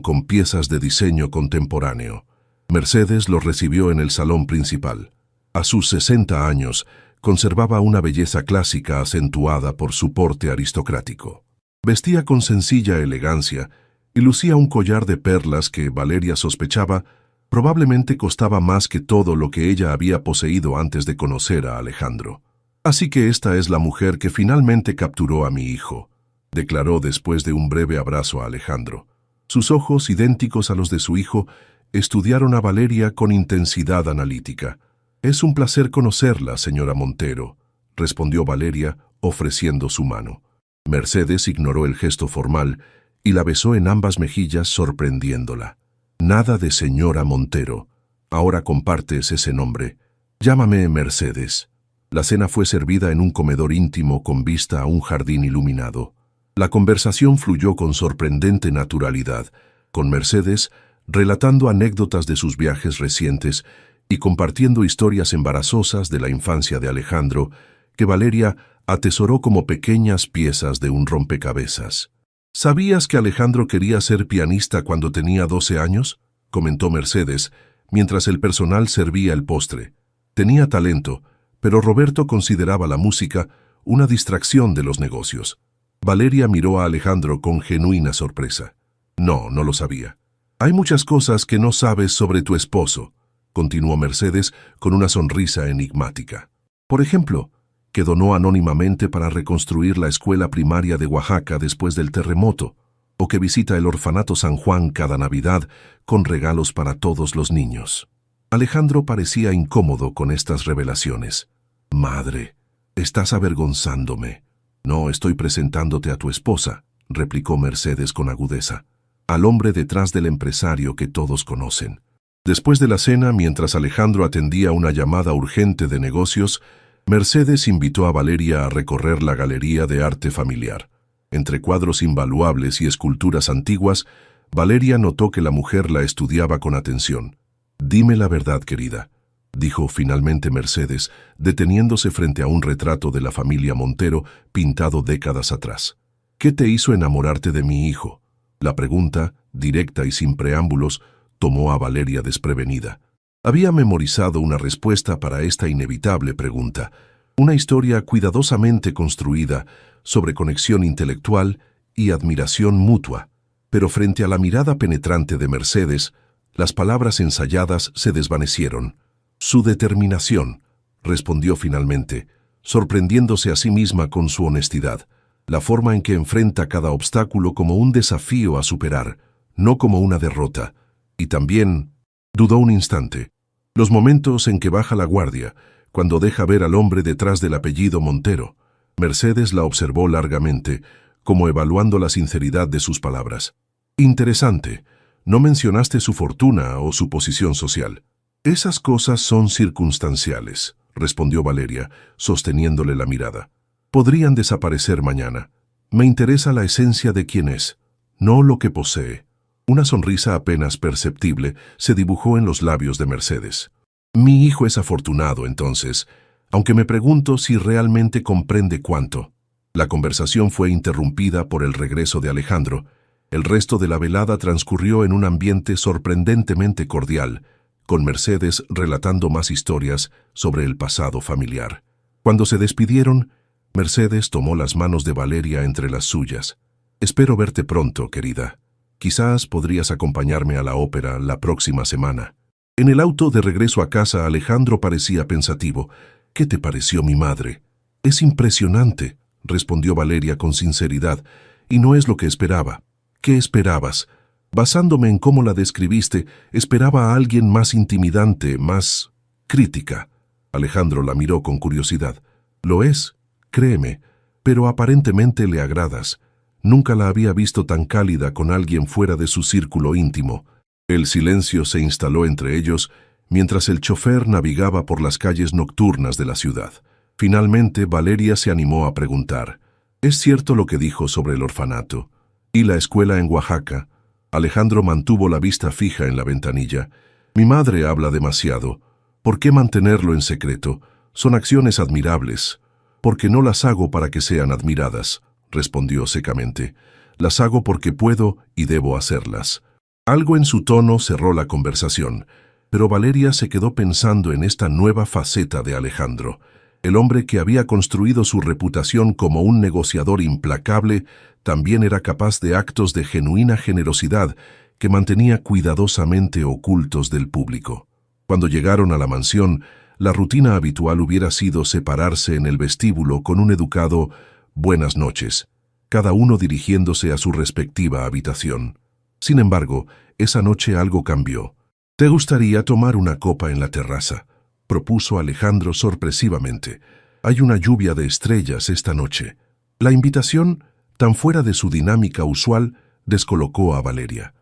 con piezas de diseño contemporáneo. Mercedes los recibió en el salón principal. A sus 60 años, conservaba una belleza clásica acentuada por su porte aristocrático. Vestía con sencilla elegancia y lucía un collar de perlas que Valeria sospechaba probablemente costaba más que todo lo que ella había poseído antes de conocer a Alejandro. Así que esta es la mujer que finalmente capturó a mi hijo, declaró después de un breve abrazo a Alejandro. Sus ojos, idénticos a los de su hijo, estudiaron a Valeria con intensidad analítica. «Es un placer conocerla, señora Montero», respondió Valeria, ofreciendo su mano. Mercedes ignoró el gesto formal y la besó en ambas mejillas, sorprendiéndola. «Nada de señora Montero. Ahora compartes ese nombre. Llámame Mercedes». La cena fue servida en un comedor íntimo con vista a un jardín iluminado. La conversación fluyó con sorprendente naturalidad, con Mercedes relatando anécdotas de sus viajes recientes y compartiendo historias embarazosas de la infancia de Alejandro, que Valeria atesoró como pequeñas piezas de un rompecabezas. «¿Sabías que Alejandro quería ser pianista cuando tenía 12 años?» comentó Mercedes, mientras el personal servía el postre. Tenía talento, pero Roberto consideraba la música una distracción de los negocios. Valeria miró a Alejandro con genuina sorpresa. «No, no lo sabía». «Hay muchas cosas que no sabes sobre tu esposo», continuó Mercedes con una sonrisa enigmática. «Por ejemplo, que donó anónimamente para reconstruir la escuela primaria de Oaxaca después del terremoto, o que visita el orfanato San Juan cada Navidad con regalos para todos los niños». Alejandro parecía incómodo con estas revelaciones. «Madre, estás avergonzándome». «No, estoy presentándote a tu esposa», replicó Mercedes con agudeza, «al hombre detrás del empresario que todos conocen». Después de la cena, mientras Alejandro atendía una llamada urgente de negocios, Mercedes invitó a Valeria a recorrer la galería de arte familiar. Entre cuadros invaluables y esculturas antiguas, Valeria notó que la mujer la estudiaba con atención. «Dime la verdad, querida», dijo finalmente Mercedes, deteniéndose frente a un retrato de la familia Montero pintado décadas atrás. «¿Qué te hizo enamorarte de mi hijo?». La pregunta, directa y sin preámbulos, tomó a Valeria desprevenida. Había memorizado una respuesta para esta inevitable pregunta, una historia cuidadosamente construida sobre conexión intelectual y admiración mutua, pero frente a la mirada penetrante de Mercedes, las palabras ensayadas se desvanecieron. «Su determinación», respondió finalmente, sorprendiéndose a sí misma con su honestidad, la forma en que enfrenta cada obstáculo como un desafío a superar, no como una derrota. Y también dudó un instante. Los momentos en que baja la guardia, cuando deja ver al hombre detrás del apellido Montero. Mercedes la observó largamente, como evaluando la sinceridad de sus palabras. «Interesante. No mencionaste su fortuna o su posición social». «Esas cosas son circunstanciales», respondió Valeria, sosteniéndole la mirada. «Podrían desaparecer mañana. Me interesa la esencia de quién es, no lo que posee». Una sonrisa apenas perceptible se dibujó en los labios de Mercedes. «Mi hijo es afortunado, entonces, aunque me pregunto si realmente comprende cuánto». La conversación fue interrumpida por el regreso de Alejandro. El resto de la velada transcurrió en un ambiente sorprendentemente cordial, con Mercedes relatando más historias sobre el pasado familiar. Cuando se despidieron, Mercedes tomó las manos de Valeria entre las suyas. «Espero verte pronto, querida. Quizás podrías acompañarme a la ópera la próxima semana». En el auto de regreso a casa, Alejandro parecía pensativo. «¿Qué te pareció mi madre?» «Es impresionante», respondió Valeria con sinceridad, «y no es lo que esperaba». «¿Qué esperabas?» «Basándome en cómo la describiste, esperaba a alguien más intimidante, más crítica». Alejandro la miró con curiosidad. «Lo es, créeme, pero aparentemente le agradas. Nunca la había visto tan cálida con alguien fuera de su círculo íntimo». El silencio se instaló entre ellos mientras el chofer navegaba por las calles nocturnas de la ciudad. Finalmente, Valeria se animó a preguntar: «¿Es cierto lo que dijo sobre el orfanato? ¿Y la escuela en Oaxaca?» Alejandro mantuvo la vista fija en la ventanilla. «Mi madre habla demasiado. ¿Por qué mantenerlo en secreto? Son acciones admirables». «Porque no las hago para que sean admiradas», respondió secamente. «Las hago porque puedo y debo hacerlas». Algo en su tono cerró la conversación, pero Valeria se quedó pensando en esta nueva faceta de Alejandro. El hombre que había construido su reputación como un negociador implacable también era capaz de actos de genuina generosidad que mantenía cuidadosamente ocultos del público. Cuando llegaron a la mansión, la rutina habitual hubiera sido separarse en el vestíbulo con un educado «buenas noches», cada uno dirigiéndose a su respectiva habitación. Sin embargo, esa noche algo cambió. «¿Te gustaría tomar una copa en la terraza?», propuso Alejandro sorpresivamente. «Hay una lluvia de estrellas esta noche». La invitación, tan fuera de su dinámica usual, descolocó a Valeria.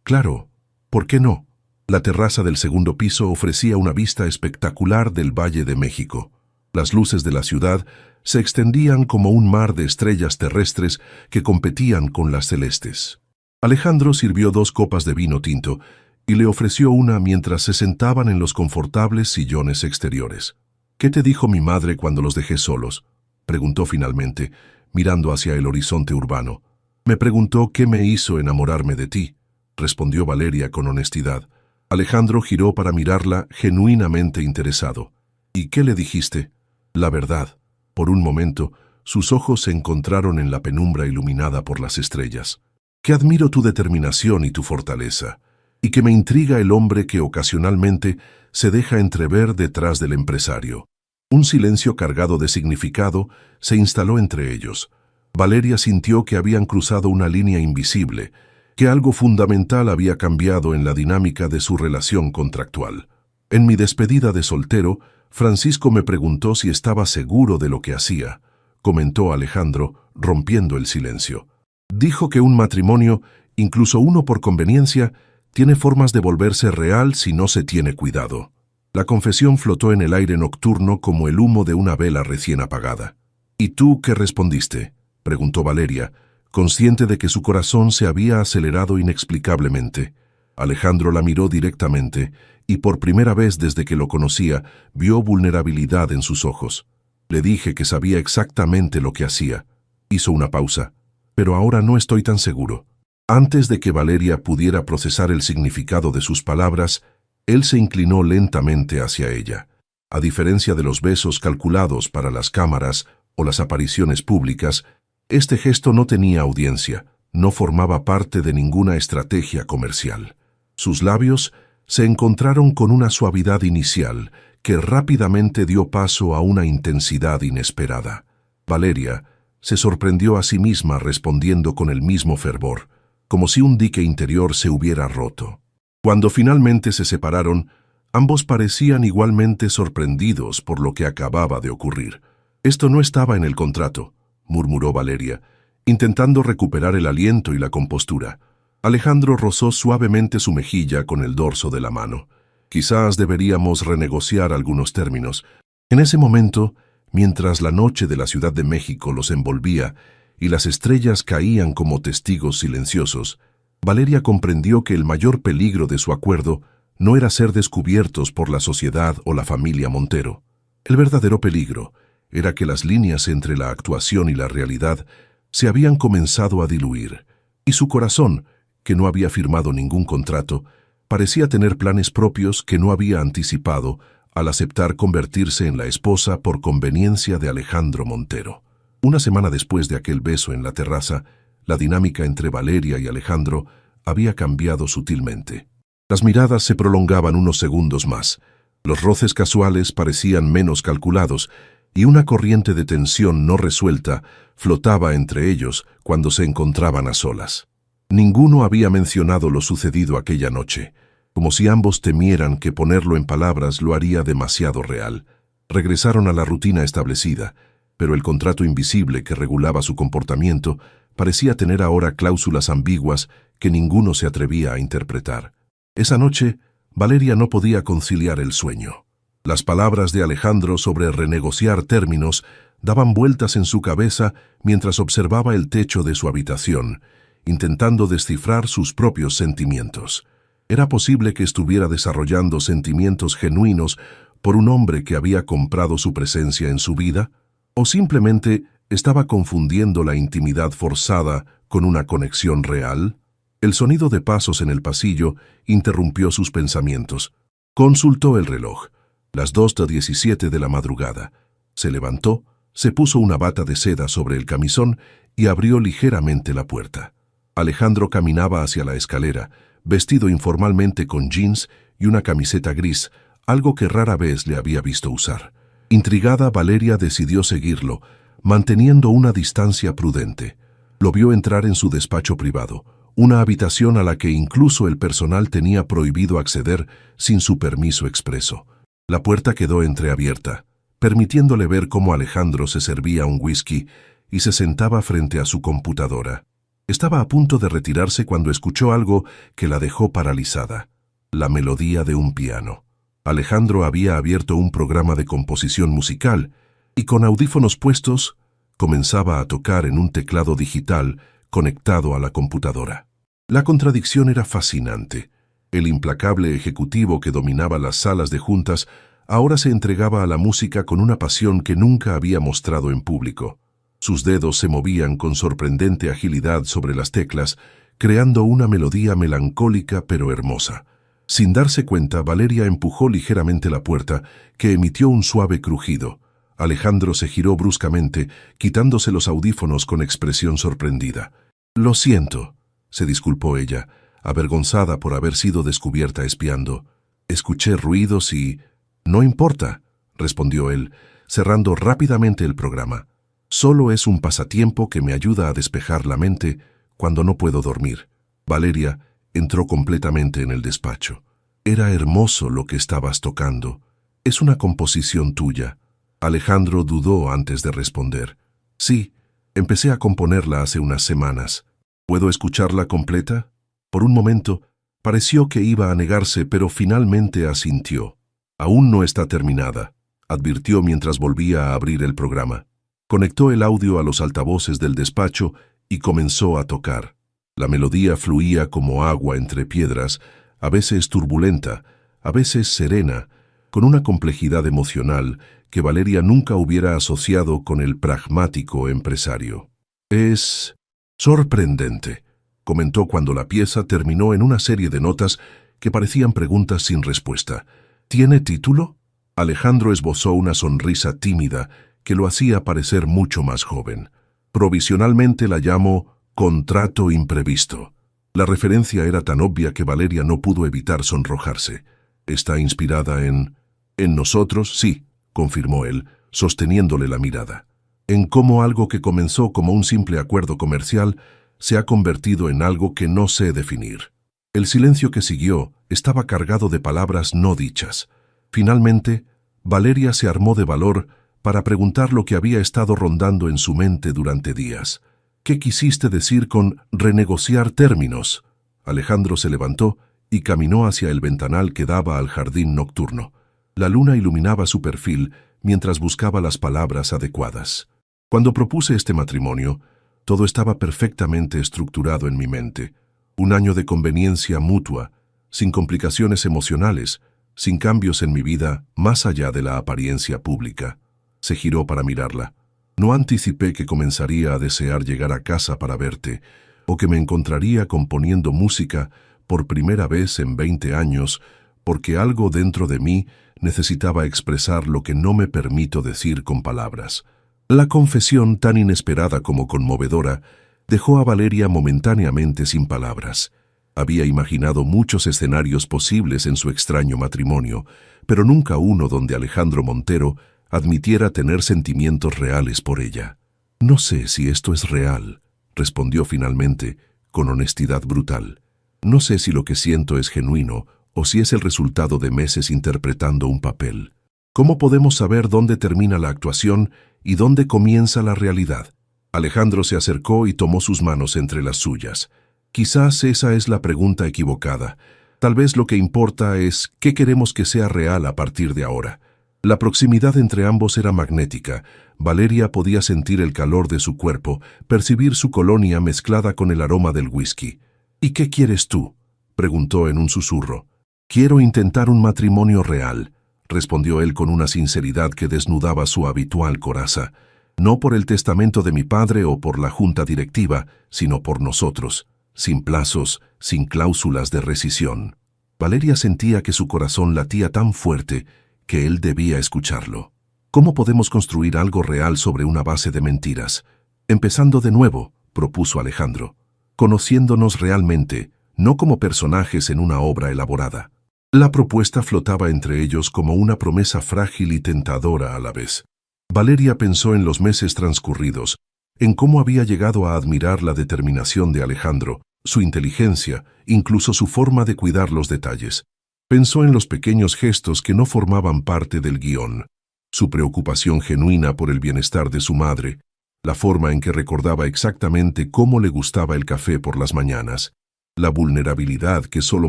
Claro, ¿por qué no?». La terraza del segundo piso ofrecía una vista espectacular del Valle de México. Las luces de la ciudad se extendían como un mar de estrellas terrestres que competían con las celestes. Alejandro sirvió 2 copas de vino tinto y le ofreció una mientras se sentaban en los confortables sillones exteriores. «¿Qué te dijo mi madre cuando los dejé solos?», preguntó finalmente, mirando hacia el horizonte urbano. «Me preguntó qué me hizo enamorarme de ti», respondió Valeria con honestidad. Alejandro giró para mirarla genuinamente interesado. «¿Y qué le dijiste?». «La verdad». Por un momento, sus ojos se encontraron en la penumbra iluminada por las estrellas. «Que admiro tu determinación y tu fortaleza, y que me intriga el hombre que ocasionalmente se deja entrever detrás del empresario». Un silencio cargado de significado se instaló entre ellos. Valeria sintió que habían cruzado una línea invisible, que algo fundamental había cambiado en la dinámica de su relación contractual. «En mi despedida de soltero, Francisco me preguntó si estaba seguro de lo que hacía», comentó Alejandro, rompiendo el silencio. «Dijo que un matrimonio, incluso uno por conveniencia, tiene formas de volverse real si no se tiene cuidado». La confesión flotó en el aire nocturno como el humo de una vela recién apagada. «¿Y tú qué respondiste?», preguntó Valeria, consciente de que su corazón se había acelerado inexplicablemente. Alejandro la miró directamente y por primera vez desde que lo conocía vio vulnerabilidad en sus ojos. «Le dije que sabía exactamente lo que hacía». Hizo una pausa. «Pero ahora no estoy tan seguro». Antes de que Valeria pudiera procesar el significado de sus palabras, él se inclinó lentamente hacia ella. A diferencia de los besos calculados para las cámaras o las apariciones públicas, este gesto no tenía audiencia, no formaba parte de ninguna estrategia comercial. Sus labios se encontraron con una suavidad inicial que rápidamente dio paso a una intensidad inesperada. Valeria se sorprendió a sí misma respondiendo con el mismo fervor, como si un dique interior se hubiera roto. Cuando finalmente se separaron, ambos parecían igualmente sorprendidos por lo que acababa de ocurrir. «Esto no estaba en el contrato», murmuró Valeria, intentando recuperar el aliento y la compostura. Alejandro rozó suavemente su mejilla con el dorso de la mano. «Quizás deberíamos renegociar algunos términos». En ese momento, mientras la noche de la Ciudad de México los envolvía y las estrellas caían como testigos silenciosos, Valeria comprendió que el mayor peligro de su acuerdo no era ser descubiertos por la sociedad o la familia Montero. El verdadero peligro era que las líneas entre la actuación y la realidad se habían comenzado a diluir, y su corazón, que no había firmado ningún contrato, Parecía tener planes propios que no había anticipado al aceptar convertirse en la esposa por conveniencia de Alejandro Montero. Una semana después de aquel beso en la terraza, la dinámica entre Valeria y Alejandro había cambiado sutilmente. Las miradas se prolongaban unos segundos más, los roces casuales parecían menos calculados y una corriente de tensión no resuelta flotaba entre ellos cuando se encontraban a solas. Ninguno había mencionado lo sucedido aquella noche, como si ambos temieran que ponerlo en palabras lo haría demasiado real. Regresaron a la rutina establecida, pero el contrato invisible que regulaba su comportamiento parecía tener ahora cláusulas ambiguas que ninguno se atrevía a interpretar. Esa noche, Valeria no podía conciliar el sueño. Las palabras de Alejandro sobre renegociar términos daban vueltas en su cabeza mientras observaba el techo de su habitación, intentando descifrar sus propios sentimientos. ¿Era posible que estuviera desarrollando sentimientos genuinos por un hombre que había comprado su presencia en su vida? ¿O simplemente estaba confundiendo la intimidad forzada con una conexión real? El sonido de pasos en el pasillo interrumpió sus pensamientos. Consultó el reloj. Las 2:17 de la madrugada. Se levantó, se puso una bata de seda sobre el camisón y abrió ligeramente la puerta. Alejandro caminaba hacia la escalera, vestido informalmente con jeans y una camiseta gris, algo que rara vez le había visto usar. Intrigada, Valeria decidió seguirlo, manteniendo una distancia prudente. Lo vio entrar en su despacho privado, una habitación a la que incluso el personal tenía prohibido acceder sin su permiso expreso. La puerta quedó entreabierta, permitiéndole ver cómo Alejandro se servía un whisky y se sentaba frente a su computadora. Estaba a punto de retirarse cuando escuchó algo que la dejó paralizada: la melodía de un piano. Alejandro había abierto un programa de composición musical y con audífonos puestos comenzaba a tocar en un teclado digital conectado a la computadora. La contradicción era fascinante. El implacable ejecutivo que dominaba las salas de juntas ahora se entregaba a la música con una pasión que nunca había mostrado en público. Sus dedos se movían con sorprendente agilidad sobre las teclas, creando una melodía melancólica pero hermosa. Sin darse cuenta, Valeria empujó ligeramente la puerta, que emitió un suave crujido. Alejandro se giró bruscamente, quitándose los audífonos con expresión sorprendida. «Lo siento», se disculpó ella, avergonzada por haber sido descubierta espiando. «Escuché ruidos y...» «No importa», respondió él, cerrando rápidamente el programa. «Solo es un pasatiempo que me ayuda a despejar la mente cuando no puedo dormir». Valeria entró completamente en el despacho. «Era hermoso lo que estabas tocando. ¿Es una composición tuya?». Alejandro dudó antes de responder. «Sí, empecé a componerla hace unas semanas. ¿Puedo escucharla completa?». Por un momento, pareció que iba a negarse, pero finalmente asintió. «Aún no está terminada», advirtió mientras volvía a abrir el programa. Conectó el audio a los altavoces del despacho y comenzó a tocar. La melodía fluía como agua entre piedras, a veces turbulenta, a veces serena, con una complejidad emocional que Valeria nunca hubiera asociado con el pragmático empresario. «Es sorprendente», comentó cuando la pieza terminó en una serie de notas que parecían preguntas sin respuesta. «¿Tiene título?». Alejandro esbozó una sonrisa tímida que lo hacía parecer mucho más joven. «Provisionalmente la llamo Contrato Imprevisto». La referencia era tan obvia que Valeria no pudo evitar sonrojarse. «¿Está inspirada en nosotros?». «Sí», confirmó él, sosteniéndole la mirada. «En cómo algo que comenzó como un simple acuerdo comercial se ha convertido en algo que no sé definir». El silencio que siguió estaba cargado de palabras no dichas. Finalmente, Valeria se armó de valor para preguntar lo que había estado rondando en su mente durante días. «¿Qué quisiste decir con renegociar términos?». Alejandro se levantó y caminó hacia el ventanal que daba al jardín nocturno. La luna iluminaba su perfil mientras buscaba las palabras adecuadas. «Cuando propuse este matrimonio, todo estaba perfectamente estructurado en mi mente. Un año de conveniencia mutua, sin complicaciones emocionales, sin cambios en mi vida más allá de la apariencia pública». Se giró para mirarla. «No anticipé que comenzaría a desear llegar a casa para verte, o que me encontraría componiendo música por primera vez en 20 años, porque algo dentro de mí necesitaba expresar lo que no me permito decir con palabras. La confesión, tan inesperada como conmovedora, dejó a Valeria momentáneamente sin palabras. Había imaginado muchos escenarios posibles en su extraño matrimonio, pero nunca uno donde Alejandro Montero admitiera tener sentimientos reales por ella. «No sé si esto es real», respondió finalmente, con honestidad brutal. «No sé si lo que siento es genuino o si es el resultado de meses interpretando un papel. ¿Cómo podemos saber dónde termina la actuación y dónde comienza la realidad?» Alejandro se acercó y tomó sus manos entre las suyas. «Quizás esa es la pregunta equivocada. Tal vez lo que importa es qué queremos que sea real a partir de ahora». La proximidad entre ambos era magnética. Valeria podía sentir el calor de su cuerpo, percibir su colonia mezclada con el aroma del whisky. «¿Y qué quieres tú?», preguntó en un susurro. «Quiero intentar un matrimonio real», respondió él con una sinceridad que desnudaba su habitual coraza. «No por el testamento de mi padre o por la junta directiva, sino por nosotros, sin plazos, sin cláusulas de rescisión». Valeria sentía que su corazón latía tan fuerte que él debía escucharlo. «¿Cómo podemos construir algo real sobre una base de mentiras? Empezando de nuevo», propuso Alejandro, «conociéndonos realmente, no como personajes en una obra elaborada». La propuesta flotaba entre ellos como una promesa frágil y tentadora a la vez. Valeria pensó en los meses transcurridos, en cómo había llegado a admirar la determinación de Alejandro, su inteligencia, incluso su forma de cuidar los detalles. Pensó en los pequeños gestos que no formaban parte del guión, su preocupación genuina por el bienestar de su madre, la forma en que recordaba exactamente cómo le gustaba el café por las mañanas, la vulnerabilidad que solo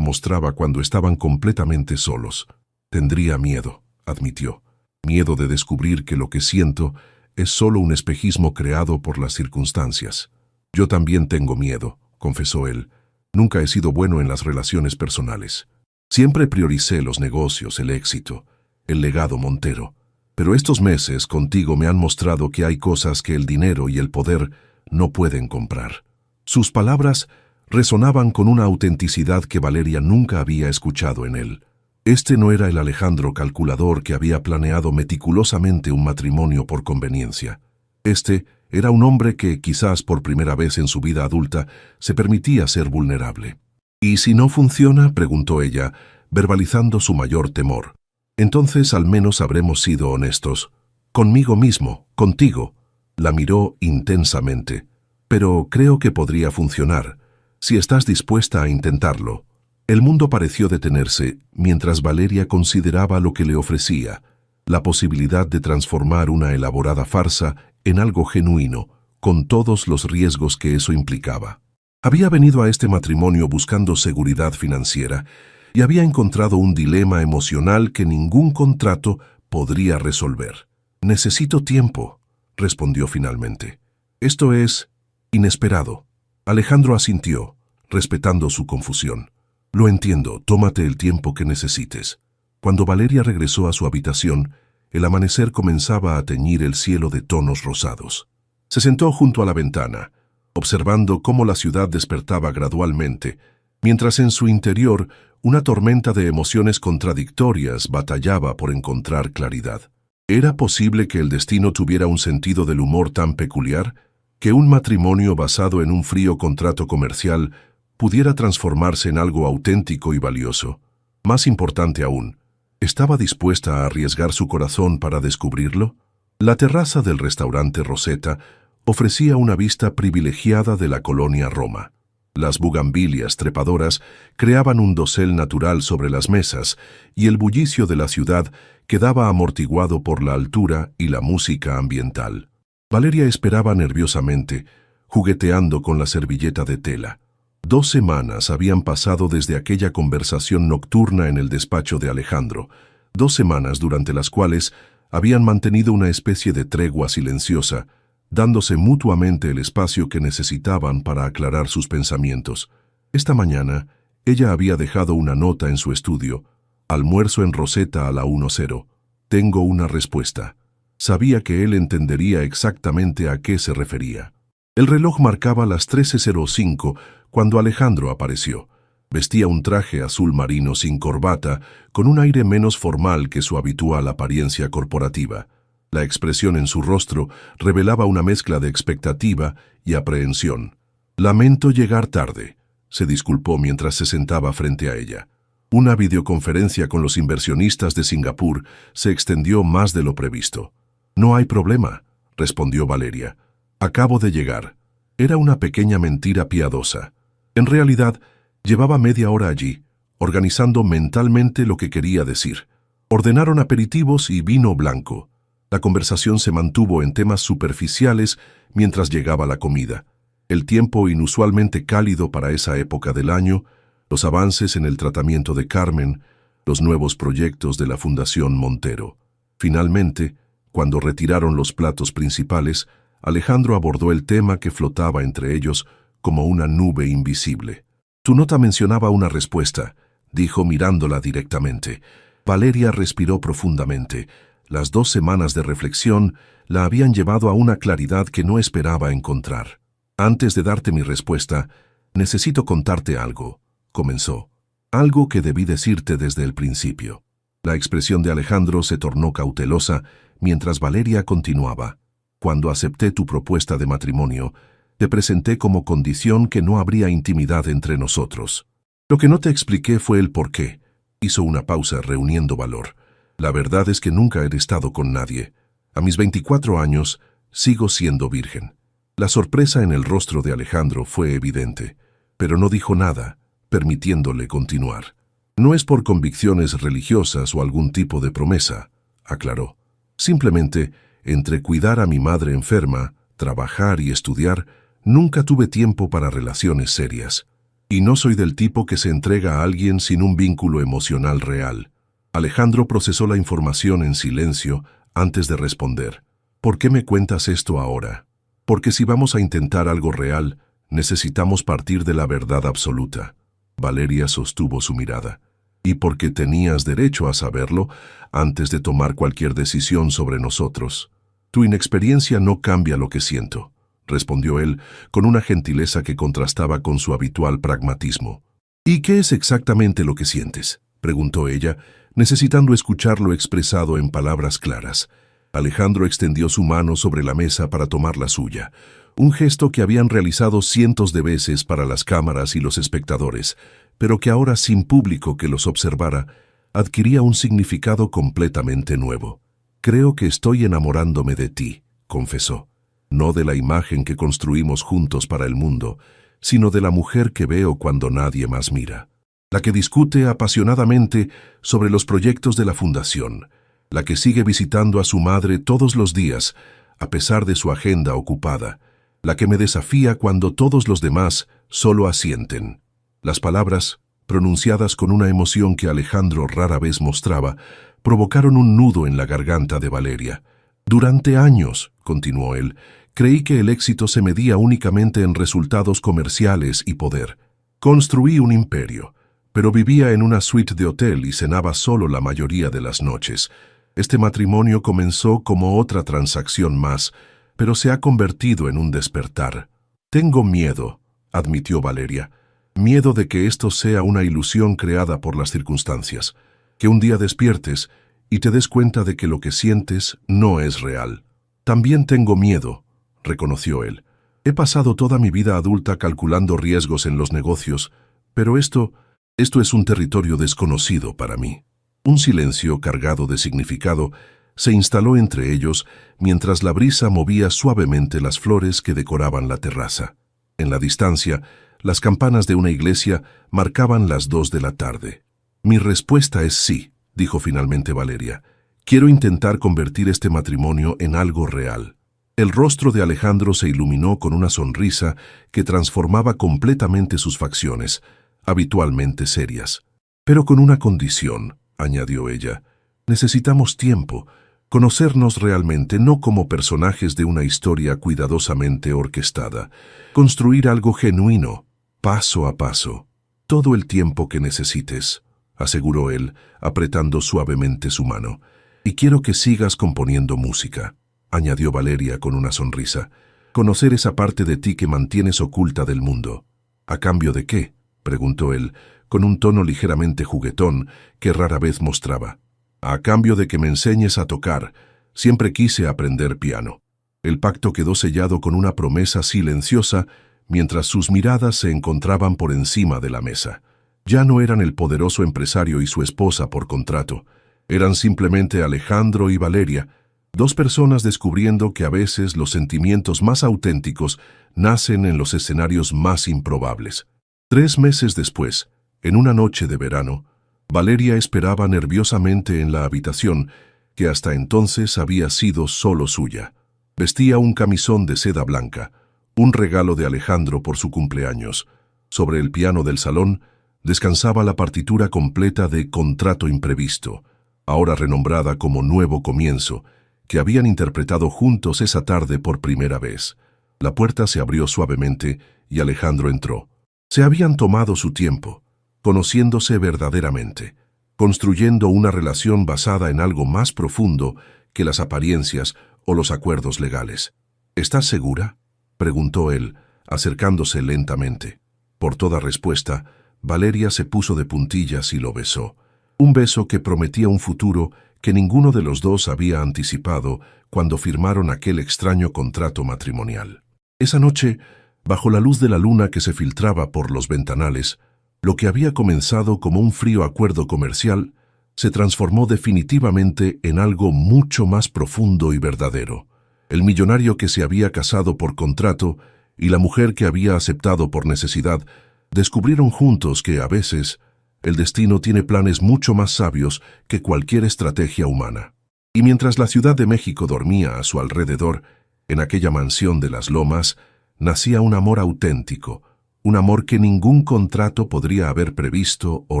mostraba cuando estaban completamente solos. «Tendría miedo», admitió, «miedo de descubrir que lo que siento es solo un espejismo creado por las circunstancias». «Yo también tengo miedo», confesó él. «Nunca he sido bueno en las relaciones personales. Siempre prioricé los negocios, el éxito, el legado Montero. Pero estos meses contigo me han mostrado que hay cosas que el dinero y el poder no pueden comprar». Sus palabras resonaban con una autenticidad que Valeria nunca había escuchado en él. Este no era el Alejandro calculador que había planeado meticulosamente un matrimonio por conveniencia. Este era un hombre que, quizás por primera vez en su vida adulta, se permitía ser vulnerable. «¿Y si no funciona?», preguntó ella, verbalizando su mayor temor. «Entonces al menos habremos sido honestos. Conmigo mismo, contigo». La miró intensamente. «Pero creo que podría funcionar, si estás dispuesta a intentarlo». El mundo pareció detenerse mientras Valeria consideraba lo que le ofrecía, la posibilidad de transformar una elaborada farsa en algo genuino, con todos los riesgos que eso implicaba. Había venido a este matrimonio buscando seguridad financiera y había encontrado un dilema emocional que ningún contrato podría resolver. «Necesito tiempo», respondió finalmente. «Esto es inesperado». Alejandro asintió, respetando su confusión. «Lo entiendo, tómate el tiempo que necesites». Cuando Valeria regresó a su habitación, el amanecer comenzaba a teñir el cielo de tonos rosados. Se sentó junto a la ventana, observando cómo la ciudad despertaba gradualmente, mientras en su interior una tormenta de emociones contradictorias batallaba por encontrar claridad. ¿Era posible que el destino tuviera un sentido del humor tan peculiar, que un matrimonio basado en un frío contrato comercial pudiera transformarse en algo auténtico y valioso? Más importante aún, ¿estaba dispuesta a arriesgar su corazón para descubrirlo? La terraza del restaurante Rosetta ofrecía una vista privilegiada de la colonia Roma. Las bugambilias trepadoras creaban un dosel natural sobre las mesas y el bullicio de la ciudad quedaba amortiguado por la altura y la música ambiental. Valeria esperaba nerviosamente, jugueteando con la servilleta de tela. 2 semanas habían pasado desde aquella conversación nocturna en el despacho de Alejandro, 2 semanas durante las cuales habían mantenido una especie de tregua silenciosa, dándose mutuamente el espacio que necesitaban para aclarar sus pensamientos. Esta mañana, ella había dejado una nota en su estudio: «Almuerzo en Rosetta a la 1:00. Tengo una respuesta». Sabía que él entendería exactamente a qué se refería. El reloj marcaba las 13:05 cuando Alejandro apareció. Vestía un traje azul marino sin corbata, con un aire menos formal que su habitual apariencia corporativa. La expresión en su rostro revelaba una mezcla de expectativa y aprehensión. «Lamento llegar tarde», se disculpó mientras se sentaba frente a ella. Una videoconferencia con los inversionistas de Singapur se extendió más de lo previsto. «No hay problema», respondió Valeria. «Acabo de llegar». Era una pequeña mentira piadosa. En realidad, llevaba media hora allí, organizando mentalmente lo que quería decir. Ordenaron aperitivos y vino blanco. La conversación se mantuvo en temas superficiales mientras llegaba la comida. El tiempo inusualmente cálido para esa época del año, los avances en el tratamiento de Carmen, los nuevos proyectos de la Fundación Montero. Finalmente, cuando retiraron los platos principales, Alejandro abordó el tema que flotaba entre ellos como una nube invisible. «Tu nota mencionaba una respuesta», dijo mirándola directamente. Valeria respiró profundamente. Las 2 semanas de reflexión la habían llevado a una claridad que no esperaba encontrar. «Antes de darte mi respuesta, necesito contarte algo», comenzó. «Algo que debí decirte desde el principio». La expresión de Alejandro se tornó cautelosa mientras Valeria continuaba. «Cuando acepté tu propuesta de matrimonio, te presenté como condición que no habría intimidad entre nosotros. Lo que no te expliqué fue el por qué». Hizo una pausa reuniendo valor. «La verdad es que nunca he estado con nadie. A mis 24 años, sigo siendo virgen». La sorpresa en el rostro de Alejandro fue evidente, pero no dijo nada, permitiéndole continuar. «No es por convicciones religiosas o algún tipo de promesa», aclaró. «Simplemente, entre cuidar a mi madre enferma, trabajar y estudiar, nunca tuve tiempo para relaciones serias. Y no soy del tipo que se entrega a alguien sin un vínculo emocional real». Alejandro procesó la información en silencio antes de responder. «¿Por qué me cuentas esto ahora?» «Porque si vamos a intentar algo real, necesitamos partir de la verdad absoluta». Valeria sostuvo su mirada. «Y porque tenías derecho a saberlo antes de tomar cualquier decisión sobre nosotros. Tu inexperiencia no cambia lo que siento», respondió él con una gentileza que contrastaba con su habitual pragmatismo. «¿Y qué es exactamente lo que sientes?», preguntó ella, necesitando escucharlo expresado en palabras claras. Alejandro extendió su mano sobre la mesa para tomar la suya, un gesto que habían realizado cientos de veces para las cámaras y los espectadores, pero que ahora, sin público que los observara, adquiría un significado completamente nuevo. «Creo que estoy enamorándome de ti», confesó. «No de la imagen que construimos juntos para el mundo, sino de la mujer que veo cuando nadie más mira. La que discute apasionadamente sobre los proyectos de la Fundación, la que sigue visitando a su madre todos los días, a pesar de su agenda ocupada, la que me desafía cuando todos los demás solo asienten». Las palabras, pronunciadas con una emoción que Alejandro rara vez mostraba, provocaron un nudo en la garganta de Valeria. «Durante años», continuó él, «creí que el éxito se medía únicamente en resultados comerciales y poder. Construí un imperio, pero vivía en una suite de hotel y cenaba solo la mayoría de las noches. Este matrimonio comenzó como otra transacción más, pero se ha convertido en un despertar. Tengo miedo», admitió Valeria. «Miedo de que esto sea una ilusión creada por las circunstancias, que un día despiertes y te des cuenta de que lo que sientes no es real». «También tengo miedo», reconoció él. «He pasado toda mi vida adulta calculando riesgos en los negocios, pero esto es un territorio desconocido para mí». Un silencio cargado de significado se instaló entre ellos mientras la brisa movía suavemente las flores que decoraban la terraza. En la distancia, las campanas de una iglesia marcaban las 2 de la tarde. «Mi respuesta es sí», dijo finalmente Valeria. «Quiero intentar convertir este matrimonio en algo real». El rostro de Alejandro se iluminó con una sonrisa que transformaba completamente sus facciones, habitualmente serias. «Pero con una condición», añadió ella. «Necesitamos tiempo, conocernos realmente, no como personajes de una historia cuidadosamente orquestada. Construir algo genuino, paso a paso. Todo el tiempo que necesites», aseguró él, apretando suavemente su mano. «Y quiero que sigas componiendo música», añadió Valeria con una sonrisa. «Conocer esa parte de ti que mantienes oculta del mundo». «¿A cambio de qué?», preguntó él, con un tono ligeramente juguetón que rara vez mostraba. A cambio de que me enseñes a tocar, siempre quise aprender piano. El pacto quedó sellado con una promesa silenciosa mientras sus miradas se encontraban por encima de la mesa. Ya no eran el poderoso empresario y su esposa por contrato. Eran simplemente Alejandro y Valeria, dos personas descubriendo que a veces los sentimientos más auténticos nacen en los escenarios más improbables. 3 meses después, en una noche de verano, Valeria esperaba nerviosamente en la habitación que hasta entonces había sido solo suya. Vestía un camisón de seda blanca, un regalo de Alejandro por su cumpleaños. Sobre el piano del salón descansaba la partitura completa de Contrato Imprevisto, ahora renombrada como Nuevo Comienzo, que habían interpretado juntos esa tarde por primera vez. La puerta se abrió suavemente y Alejandro entró. Se habían tomado su tiempo, conociéndose verdaderamente, construyendo una relación basada en algo más profundo que las apariencias o los acuerdos legales. ¿Estás segura?, preguntó él, acercándose lentamente. Por toda respuesta, Valeria se puso de puntillas y lo besó. Un beso que prometía un futuro que ninguno de los dos había anticipado cuando firmaron aquel extraño contrato matrimonial. Esa noche, bajo la luz de la luna que se filtraba por los ventanales, lo que había comenzado como un frío acuerdo comercial se transformó definitivamente en algo mucho más profundo y verdadero. El millonario que se había casado por contrato y la mujer que había aceptado por necesidad descubrieron juntos que, a veces, el destino tiene planes mucho más sabios que cualquier estrategia humana. Y mientras la Ciudad de México dormía a su alrededor, en aquella mansión de las Lomas, nacía un amor auténtico, un amor que ningún contrato podría haber previsto o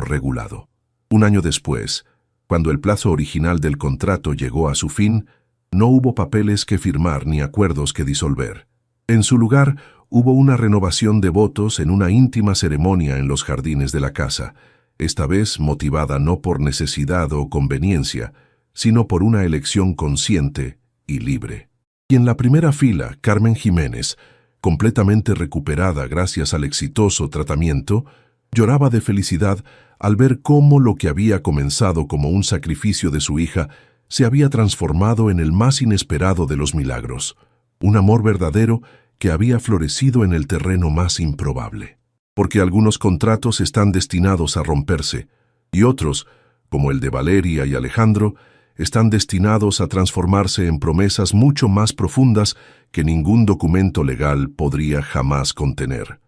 regulado. Un año después, cuando el plazo original del contrato llegó a su fin, no hubo papeles que firmar ni acuerdos que disolver. En su lugar, hubo una renovación de votos en una íntima ceremonia en los jardines de la casa, esta vez motivada no por necesidad o conveniencia, sino por una elección consciente y libre. Y en la primera fila, Carmen Jiménez, completamente recuperada gracias al exitoso tratamiento, lloraba de felicidad al ver cómo lo que había comenzado como un sacrificio de su hija se había transformado en el más inesperado de los milagros, un amor verdadero que había florecido en el terreno más improbable. Porque algunos contratos están destinados a romperse, y otros, como el de Valeria y Alejandro, están destinados a transformarse en promesas mucho más profundas que ningún documento legal podría jamás contener.